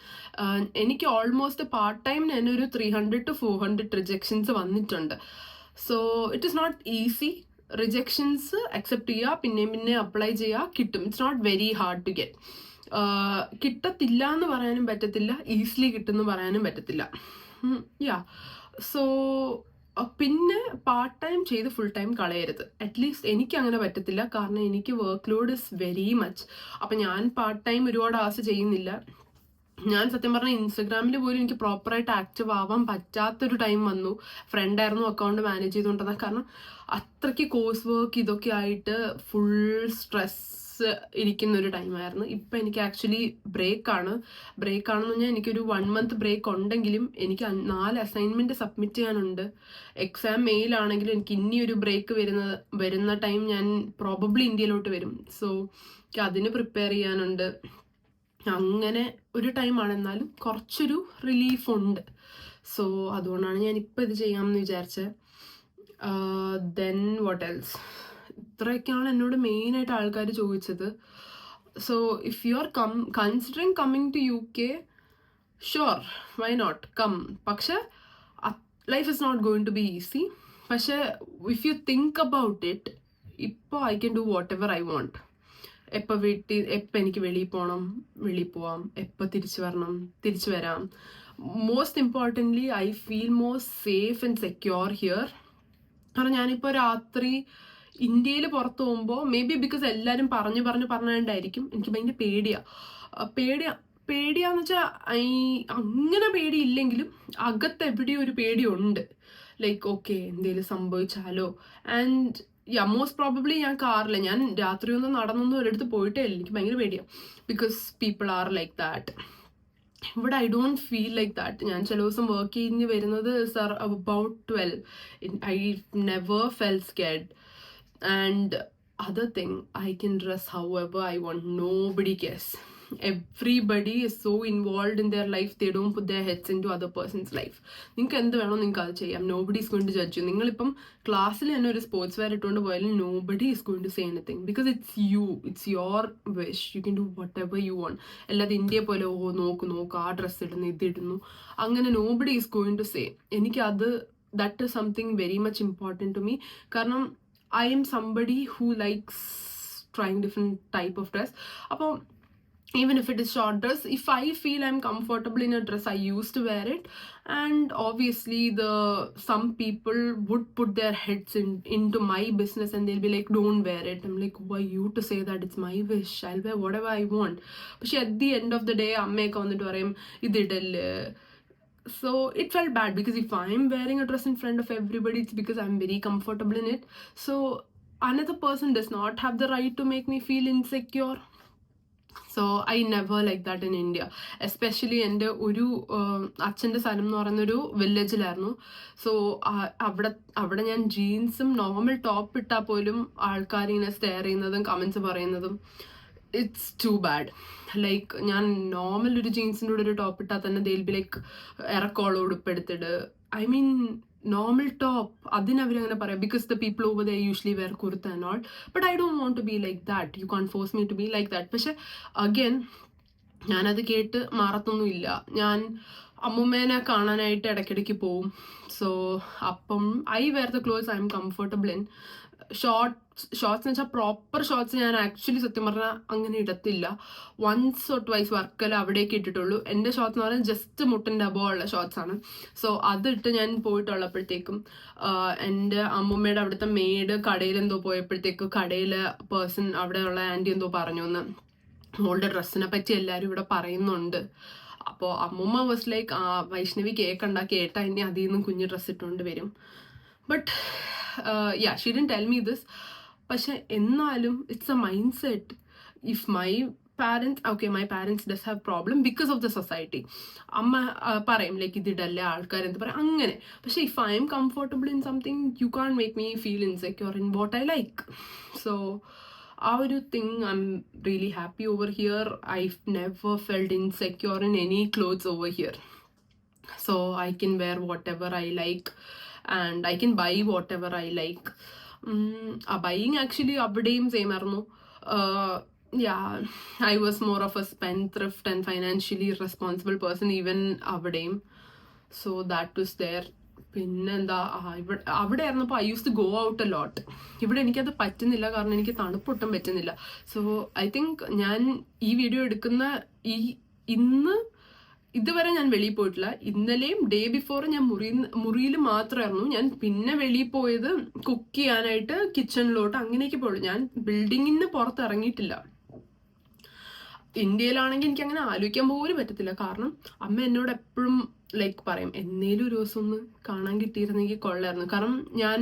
Speaker 1: എനിക്ക് ഓൾമോസ്റ്റ് പാർട്ട് ടൈമിന് തന്നെ ഒരു 300 to 400 റിജക്ഷൻസ് വന്നിട്ടുണ്ട്. So it is not easy. Rejections accept ചെയ്യുക, പിന്നെ അപ്ലൈ ചെയ്യുക, കിട്ടും. It's not very hard to get. കിട്ടത്തില്ല എന്ന് പറയാനും പറ്റത്തില്ല, ഈസിലി കിട്ടുമെന്ന് പറയാനും പറ്റത്തില്ല. സോ പിന്നെ പാർട്ട് ടൈം ചെയ്ത് ഫുൾ ടൈം കളയരുത്. അറ്റ്ലീസ്റ്റ് എനിക്ക് അങ്ങനെ പറ്റത്തില്ല, കാരണം എനിക്ക് work Lord is very much. അപ്പം ഞാൻ പാർട്ട് ടൈം ഒരുപാട് ആസ് ചെയ്യുന്നില്ല. ഞാൻ സത്യം പറഞ്ഞാൽ ഇൻസ്റ്റഗ്രാമിൽ പോലും എനിക്ക് പ്രോപ്പറായിട്ട് ആക്റ്റീവ് ആവാൻ പറ്റാത്തൊരു ടൈം വന്നു. ഫ്രണ്ടായിരുന്നു അക്കൗണ്ട് മാനേജ് ചെയ്തുകൊണ്ടിരുന്നത്. കാരണം അത്രയ്ക്ക് കോഴ്സ് വർക്ക് ഇതൊക്കെ ആയിട്ട് ഫുൾ സ്ട്രെസ് ഇരിക്കുന്ന ഒരു ടൈമായിരുന്നു. ഇപ്പം എനിക്ക് ആക്ച്വലി ബ്രേക്കാണെന്ന് പറഞ്ഞാൽ എനിക്കൊരു 1 month ബ്രേക്ക് ഉണ്ടെങ്കിലും എനിക്ക് 4 അസൈൻമെൻറ്റ് സബ്മിറ്റ് ചെയ്യാനുണ്ട്. എക്സാം മെയിലാണെങ്കിലും എനിക്ക് ഇനിയൊരു ബ്രേക്ക് വരുന്ന ടൈം ഞാൻ പ്രോബബ്ലി ഇന്ത്യയിലോട്ട് വരും. സോ എനിക്ക് അതിന് പ്രിപ്പയർ ചെയ്യാനുണ്ട്. അങ്ങനെ ഒരു ടൈമാണ്, എന്നാലും കുറച്ചൊരു റിലീഫുണ്ട്. സോ അതുകൊണ്ടാണ് ഞാൻ ഇപ്പോൾ ഇത് ചെയ്യാമെന്ന് വിചാരിച്ചത്. ദെൻ വാട്ട് എൽസ്, ഇത്രയൊക്കെയാണ് എന്നോട് മെയിനായിട്ട് ആൾക്കാർ ചോദിച്ചത്. So if you are considering coming to UK, sure, why not come. പക്ഷെ life is not going to be easy. പക്ഷെ if you think about it, ഇപ്പോൾ I can do whatever I want. എപ്പോൾ എനിക്ക് വെളിയിൽ പോവാം, എപ്പോൾ തിരിച്ചു വരാം. Most importantly I feel more safe and secure here. കാരണം ഞാനിപ്പോൾ രാത്രി ഇന്ത്യയിൽ പുറത്ത് പോകുമ്പോൾ, മേ ബി ബിക്കോസ് എല്ലാവരും പറഞ്ഞുകൊണ്ടായിരിക്കും, എനിക്ക് ഭയങ്കര പേടിയാന്ന് വെച്ചാൽ അങ്ങനെ പേടിയില്ലെങ്കിലും അകത്ത് എവിടെയോ ഒരു പേടിയുണ്ട്. ലൈക്ക് ഓക്കെ, എന്തെങ്കിലും സംഭവിച്ചാലോ. ആൻഡ് മോസ്റ്റ് പ്രോബബ്ലി ഞാൻ കാറില്ല, ഞാൻ രാത്രിയൊന്നും നടന്നൊന്നും ഒരിടത്ത് പോയിട്ടേ ഇല്ല. എനിക്ക് ഭയങ്കര പേടിയാണ്, because people are like that. ഇവിടെ I don't feel like that. ഞാൻ ചില ദിവസം വർക്ക് കഴിഞ്ഞ് വരുന്നത് about 12. I never felt scared. And other thing, I can dress however I want. Nobody cares. Everybody is so involved in their life, they don't put their heads into other person's life. നിങ്ങൾക്ക് എന്ത് വേണോ നിങ്ങൾക്ക് അത് ചെയ്യാം. Nobody is going to judge you. നിങ്ങളിപ്പം ക്ലാസ്സിൽ തന്നെ ഒരു സ്പോർട്സ് വെയർ ഇട്ടുകൊണ്ട് പോയാലും nobody is going to say anything, because it's your wish. You can do whatever you want. അല്ലാതെ ഇന്ത്യയെ പോലെ നോക്ക് ആ ഡ്രസ്സ് ഇടുന്നു, ഇതിടുന്നു, അങ്ങനെ nobody is going to say. എനിക്കത് that is something very much important to me. കാരണം I am somebody who likes trying different type of dress. അപ്പോൾ even if it is short dress, if I feel I'm comfortable in a dress, I used to wear it. And obviously some people would put their heads into my business and they'll be like, don't wear it. I'm like, who are you to say that? It's my wish, I'll wear whatever I want. പക്ഷെ at the end of the day അമ്മയൊക്കെ വന്നിട്ട് പറയും ഇതിടല്ലേ. So it felt bad, because if I'm wearing a dress in front of everybody, it's because I'm very comfortable in it. So another person does not have the right to make me feel insecure. So I never like that in India. Especially എൻ്റെ ഒരു അച്ഛൻ്റെ സ്ഥലം എന്ന് പറയുന്നൊരു വില്ലേജിലായിരുന്നു. So അവിടെ ഞാൻ ജീൻസും normal top ഇട്ടാൽ പോലും ആൾക്കാരിങ്ങനെ സ്റ്റെയർ ചെയ്യുന്നതും കമൻസ് പറയുന്നതും, ഇറ്റ്സ് ടു ബാഡ്. ലൈക്ക് ഞാൻ നോർമൽ ഒരു ജീൻസിൻ്റെ കൂടെ ഒരു ടോപ്പ് ഇട്ടാൽ തന്നെ they'll be like, ഇറക്കമുള്ള ഉടുപ്പെടുത്തിട്ട്, ഐ മീൻ നോർമൽ ടോപ്പ്, അതിനവരങ്ങനെ പറയാം, because the people over there usually wear kurta and all. But I don't want to be like that. You can't force me to be like that. പക്ഷെ again ഞാനത് കേട്ട് മാറത്തൊന്നുമില്ല. ഞാൻ അമ്മുമ്മേനെ കാണാനായിട്ട് ഇടയ്ക്കിടയ്ക്ക് പോവും. സോ അപ്പം I wear the clothes I am comfortable in. Shorts എന്ന് വെച്ചാൽ പ്രോപ്പർ ഷോർട്സ് ഞാൻ ആക്ച്വലി സത്യം പറഞ്ഞാൽ അങ്ങനെ ഇടത്തില്ല. once or twice വർക്കല അവിടേക്ക് ഇട്ടിട്ടുള്ളൂ. എൻ്റെ ഷോർട്സ് എന്ന് പറഞ്ഞാൽ ജസ്റ്റ് മുട്ടിൻ്റെ അബോ ഉള്ള ഷോർട്സ് ആണ്. സോ അതിട്ട് ഞാൻ പോയിട്ടുള്ളപ്പോഴത്തേക്കും എൻ്റെ അമ്മൂമ്മയുടെ അവിടുത്തെ മെയ്ഡ് കടയിൽ എന്തോ പോയപ്പോഴത്തേക്ക് കടയിലെ പേഴ്സൺ, അവിടെയുള്ള ആൻറ്റി എന്തോ പറഞ്ഞു എന്ന്, മോളുടെ ഡ്രസ്സിനെ പറ്റി എല്ലാവരും ഇവിടെ പറയുന്നുണ്ട്. അപ്പോൾ അമ്മൂമ്മ വാസ് ലൈക്ക്, വൈഷ്ണവി കേട്ടാ ഇനി അതിൽ നിന്നും കുഞ്ഞ് ഡ്രസ്സ് ഇട്ടുകൊണ്ട് വരും. But yeah, she didn't tell me this. പക്ഷെ എന്നാലും it's A mind set. If my parents does have problem because of the society. അമ്മ പറയും ലൈക്ക് ഇതിടല്ലേ, ആൾക്കാരെന്ത് പറയും അങ്ങനെ. പക്ഷെ if I am comfortable in something, you can't make me feel insecure in what I like. So uh ഒരു thing I am really happy over here. I never felt insecure in any clothes over here. So I can wear whatever I like and I can buy whatever I like. Buying actually അവിടെയും same ആയിരുന്നു. Yeah, I was more of a spendthrift and financially responsible person even അവിടെയും. So that was there. പിന്നെന്താ, അവിടെ ആയിരുന്നപ്പോൾ I use to go out a lot. ഇവിടെ എനിക്കത് പറ്റുന്നില്ല, കാരണം എനിക്ക് തണുപ്പൊട്ടും പറ്റുന്നില്ല. സോ ഐ തിങ്ക് ഞാൻ ഈ വീഡിയോ എടുക്കുന്ന ഇന്ന് ഇതുവരെ ഞാൻ വെളിയിൽ പോയിട്ടില്ല. ഇന്നലെയും ഡേ ബിഫോർ ഞാൻ മുറിയിൽ മാത്രമായിരുന്നു. ഞാൻ പിന്നെ വെളിയിൽ പോയത് കുക്ക് ചെയ്യാനായിട്ട് കിച്ചണിലോട്ട് അങ്ങനെയൊക്കെ പോയുള്ളൂ. ഞാൻ ബിൽഡിങ്ങിന് പുറത്ത് ഇറങ്ങിയിട്ടില്ല. ഇന്ത്യയിലാണെങ്കിൽ എനിക്ക് അങ്ങനെ ആലോചിക്കാൻ പോലും പറ്റത്തില്ല. കാരണം അമ്മ എന്നോട് എപ്പോഴും ലൈക്ക് പറയും, എന്നേലും ഒരു ദിവസം ഒന്ന് കാണാൻ കിട്ടിയിരുന്നെങ്കിൽ കൊള്ളായിരുന്നു. കാരണം ഞാൻ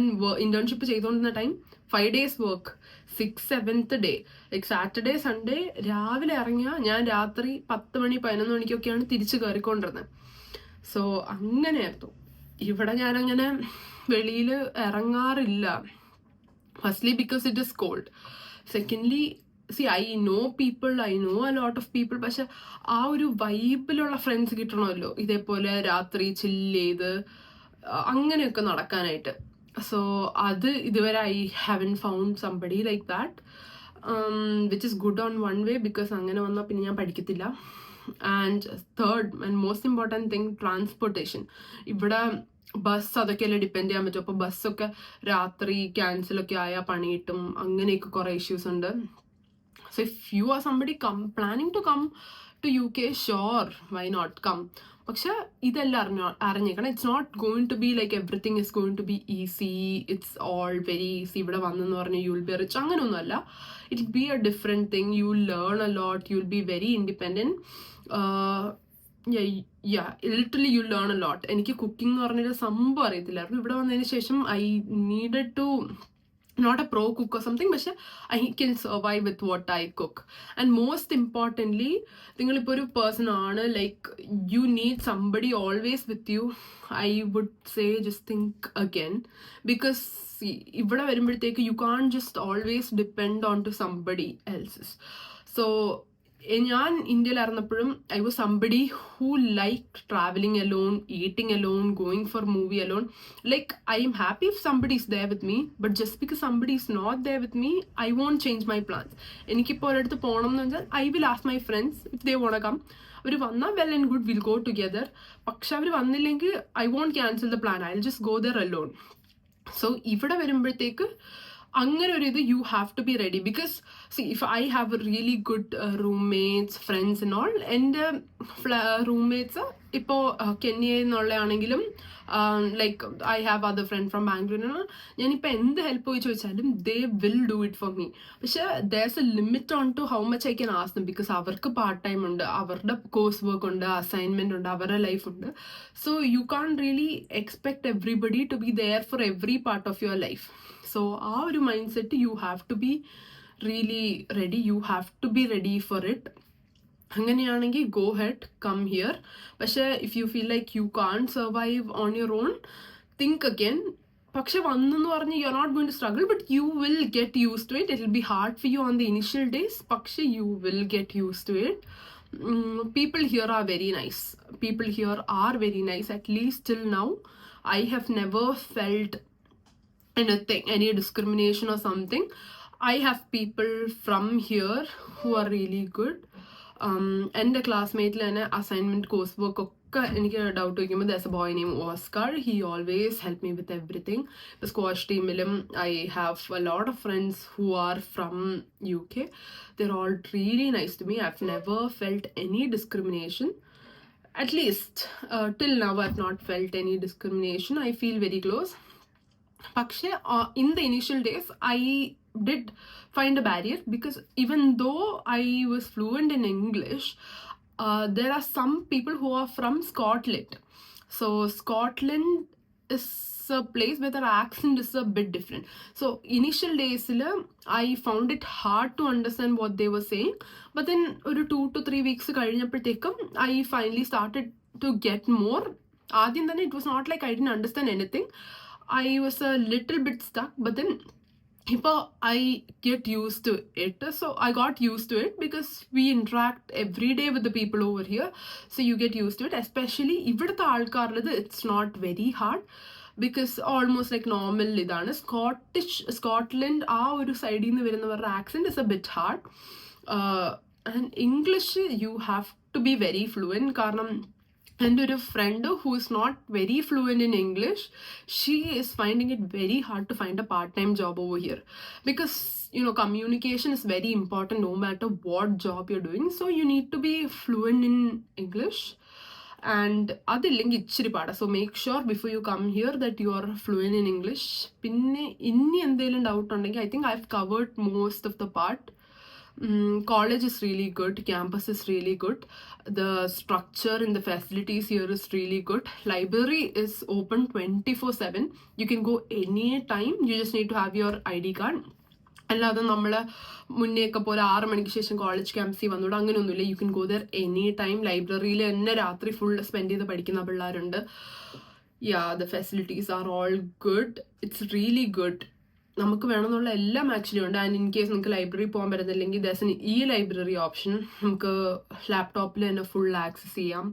Speaker 1: ഇന്റേൺഷിപ്പ് ചെയ്തുകൊണ്ടിരുന്ന time 5 days work, 6th 7th day, like Saturday Sunday രാവിലെ ഇറങ്ങിയ ഞാൻ രാത്രി 10 മണി 11 മണിക്കൊക്കെയാണ് തിരിച്ചു കയറിക്കൊണ്ടിരുന്നത്. സോ അങ്ങനെയായിരുന്നു. ഇവിടെ ഞാനങ്ങനെ വെളിയിൽ ഇറങ്ങാറില്ല. Firstly because it is cold. Secondly I know a lot of people. പക്ഷെ ആ ഒരു വൈബിലുള്ള ഫ്രണ്ട്സ് കിട്ടണമല്ലോ, ഇതേപോലെ രാത്രി ചില്ല് ചെയ്ത് അങ്ങനെയൊക്കെ നടക്കാനായിട്ട്. സോ അത് ഇതുവരെ I haven't found somebody like that, which is good on one way, because അങ്ങനെ വന്നാൽ പിന്നെ ഞാൻ പഠിക്കത്തില്ല. And third and most important thing, transportation. ഇവിടെ ബസ് അതൊക്കെയല്ലേ ഡിപ്പെൻഡ് ചെയ്യാൻ പറ്റും. അപ്പോൾ ബസ്സൊക്കെ രാത്രി ക്യാൻസലൊക്കെ ആയാൽ പണി കിട്ടും, അങ്ങനെയൊക്കെ കുറേ ഇഷ്യൂസ് ഉണ്ട്. So if you are somebody planning to come to UK, sure, why not come? പക്ഷെ ഇതെല്ലാം അറിഞ്ഞേക്കണം. It's not going to be like everything is going to be easy, it's all very easy. ഇവിടെ വന്നെന്ന് പറഞ്ഞാൽ you will be rich, അങ്ങനെയൊന്നുമല്ല. It will be a different thing. You will learn a lot, you will be very independent. Literally you learn a lot. എനിക്ക് cooking എന്ന് പറഞ്ഞൊരു സംഭവം അറിയത്തില്ലായിരുന്നു. ഇവിടെ വന്നതിന് ശേഷം I needed to not a pro cook or something, but I can survive with what I cook. And most importantly, ningalippo oru person aanu, like you need somebody always with you. I would say just think again, because ivada varumbodathekku you can't just always depend on to somebody else's. So ഞാൻ ഇന്ത്യയിലായിരുന്നപ്പോഴും I was somebody who like travelling alone, eating alone, going for movie alone. Like I M happy if somebody is there with me, but just because somebody is not there with me I won't change my plans. എനിക്കിപ്പോൾ ഒരിടത്ത് പോകണം എന്ന് വെച്ചാൽ I will ask my friends if they want come. അവർ വന്നാൽ well and good, will go together. പക്ഷെ അവർ വന്നില്ലെങ്കിൽ I won't cancel the plan, I will just go there alone. So ഇവിടെ വരുമ്പോഴത്തേക്ക് അങ്ങനെ ഒരു ഇത് you have to be ready. Because if I have really good roommates, friends and all. എൻ്റെ roommates ഇപ്പോൾ കെന്യയിൽ നിന്നുള്ളതാണെങ്കിലും like I have other friend from Bangalore. ഞാനിപ്പോൾ എന്ത് ഹെൽപ്പ് പോയി ചോദിച്ചാലും they will do it for me. പക്ഷെ there's a limit on to how much I can ask them, because അവർക്ക് പാർട്ട് ടൈം ഉണ്ട്, അവരുടെ കോഴ്സ് വർക്ക് ഉണ്ട്, അസൈൻമെന്റ് ഉണ്ട്, അവരുടെ ലൈഫ് ഉണ്ട്. So you can't really expect everybody to be there for every part of your life. So uh ഒരു mindset you have to be really ready, you have to be ready for it. അങ്ങനെയാണെങ്കിൽ go ahead, come here. പക്ഷെ if you feel like you can't survive on your own, think again. പക്ഷെ വന്നെന്ന് പറഞ്ഞ് you are not going to struggle, but you will get use to it. It will be hard for you on the initial days, പക്ഷെ you will get use to it. People here are very nice. People here are very nice. At least till now, I have never felt anything, any discrimination or something. I have people from here who are really good. എൻ്റെ ക്ലാസ്മേറ്റിൽ തന്നെ assignment course work ഒക്കെ എനിക്ക് doubt ചോദിക്കുമ്പോൾ there's a boy name Oscar. He always help me with everything. ഇപ്പോൾ squash ടീമിലും I have a lot of friends who are from UK. They're all really nice to me. I have never felt any discrimination. At least till now I have not felt any discrimination. I feel very close. പക്ഷേ in the initial days I did find a barrier, because even though I was fluent in English, there are some people who are from Scotland. So Scotland is a place where the accent is a bit different. So initial days I found it hard to understand what they were saying, but then ഒരു 2 to 3 weeks കഴിഞ്ഞപ്പോഴത്തേക്കും I finally started to get more. ആദ്യം തന്നെ it was not like I didn't understand anything. I was a little bit stuck, but then I get used to it. So I got used to it because we interact every day with the people over here. So you get used to it. Especially ഇവിടുത്തെ ആൾക്കാരുള്ളത് it's not very hard, because almost like normal ഇതാണ്. Scotland ആ ഒരു സൈഡിൽ നിന്ന് വരുന്നവരുടെ accent is a bit hard. And English you have to be very fluent. കാരണം എൻ്റെ ഒരു front who is not very fluent in English, she is finding it very hard to find a part-time job over here, because communication is very important no matter what job you're doing. So you need to be fluent in English. And അതില്ലെങ്കിൽ ഇച്ചിരി പാടാ. So make sure before you come here that you are fluent in English. പിന്നെ ഇനി എന്തെങ്കിലും doubt ഉണ്ടെങ്കിൽ I think I have covered most of the part. College is really good, campus is really good, the structure and the facilities here is really good, library is open 24/7, you can go anytime, you just need to have your ID card. അല്ലാതെ നമ്മൾ മുന്നേയൊക്കെ പോലെ 6 മണിക്ക് ശേഷം college ക്യാമ്പസിൽ വന്നോട് അങ്ങനെയൊന്നുമില്ല. You can go there any time. ലൈബ്രറിയിൽ തന്നെ രാത്രി ഫുൾ സ്പെൻഡ് ചെയ്ത് പഠിക്കുന്ന പിള്ളേരുണ്ട്. Yeah, the facilities are all good, it's really good. നമുക്ക് വേണമെന്നുള്ള എല്ലാം ആക്ച്വലി ഉണ്ട്. ആൻഡ് ഇൻ കേസ് നിങ്ങൾക്ക് ലൈബ്രറി പോകാൻ പറ്റുന്നില്ലെങ്കിൽ that's an e library option. നമുക്ക് ലാപ്ടോപ്പിൽ തന്നെ ഫുൾ ആക്സസ് ചെയ്യാം.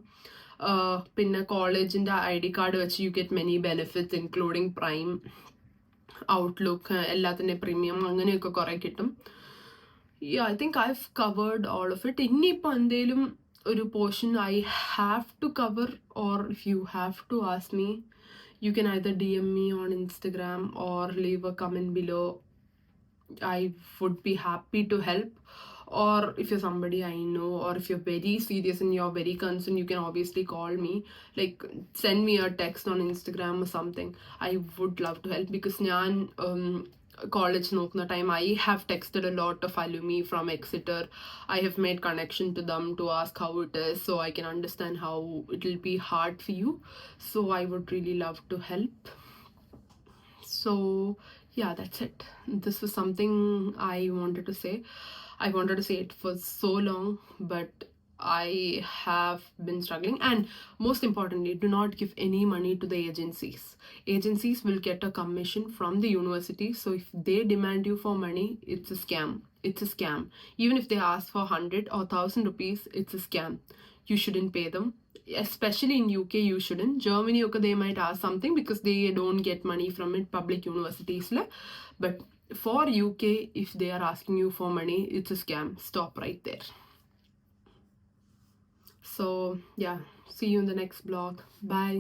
Speaker 1: പിന്നെ കോളേജിൻ്റെ ID കാർഡ് വെച്ച് you get many benefits including Prime, Outlook, എല്ലാത്തിൻ്റെ പ്രീമിയം, അങ്ങനെയൊക്കെ കുറേ കിട്ടും. I think I have covered all of it. ഇനിയിപ്പോൾ എന്തെങ്കിലും ഒരു portion I have to cover or if you have to ask me, you can either DM me on Instagram or leave a comment below. I would be happy to help. Or if you're somebody I know, or if you're very serious and you're very concerned, you can obviously call me. Like, send me a text on Instagram or something. I would love to help because ഞാൻ college നോക്കുന്ന time I have texted a lot of alumni from Exeter. I have made connection to them to ask how it is, so I can understand how it will be hard for you. So I would really love to help. So yeah, that's it. This was something I wanted to say. I wanted to say it for so long, but I have been struggling. And most importantly, do not give any money to the agencies. Agencies will get a commission from the university. So if they demand you for money, it's a scam. It's a scam. Even if they ask for 100 or 1,000 rupees, it's a scam. You shouldn't pay them. Especially in UK, you shouldn't. Germany, okay, they might ask something because they don't get money from it, public universities. But for UK, if they are asking you for money, it's a scam. Stop right there. So yeah, see you in the next vlog. Bye.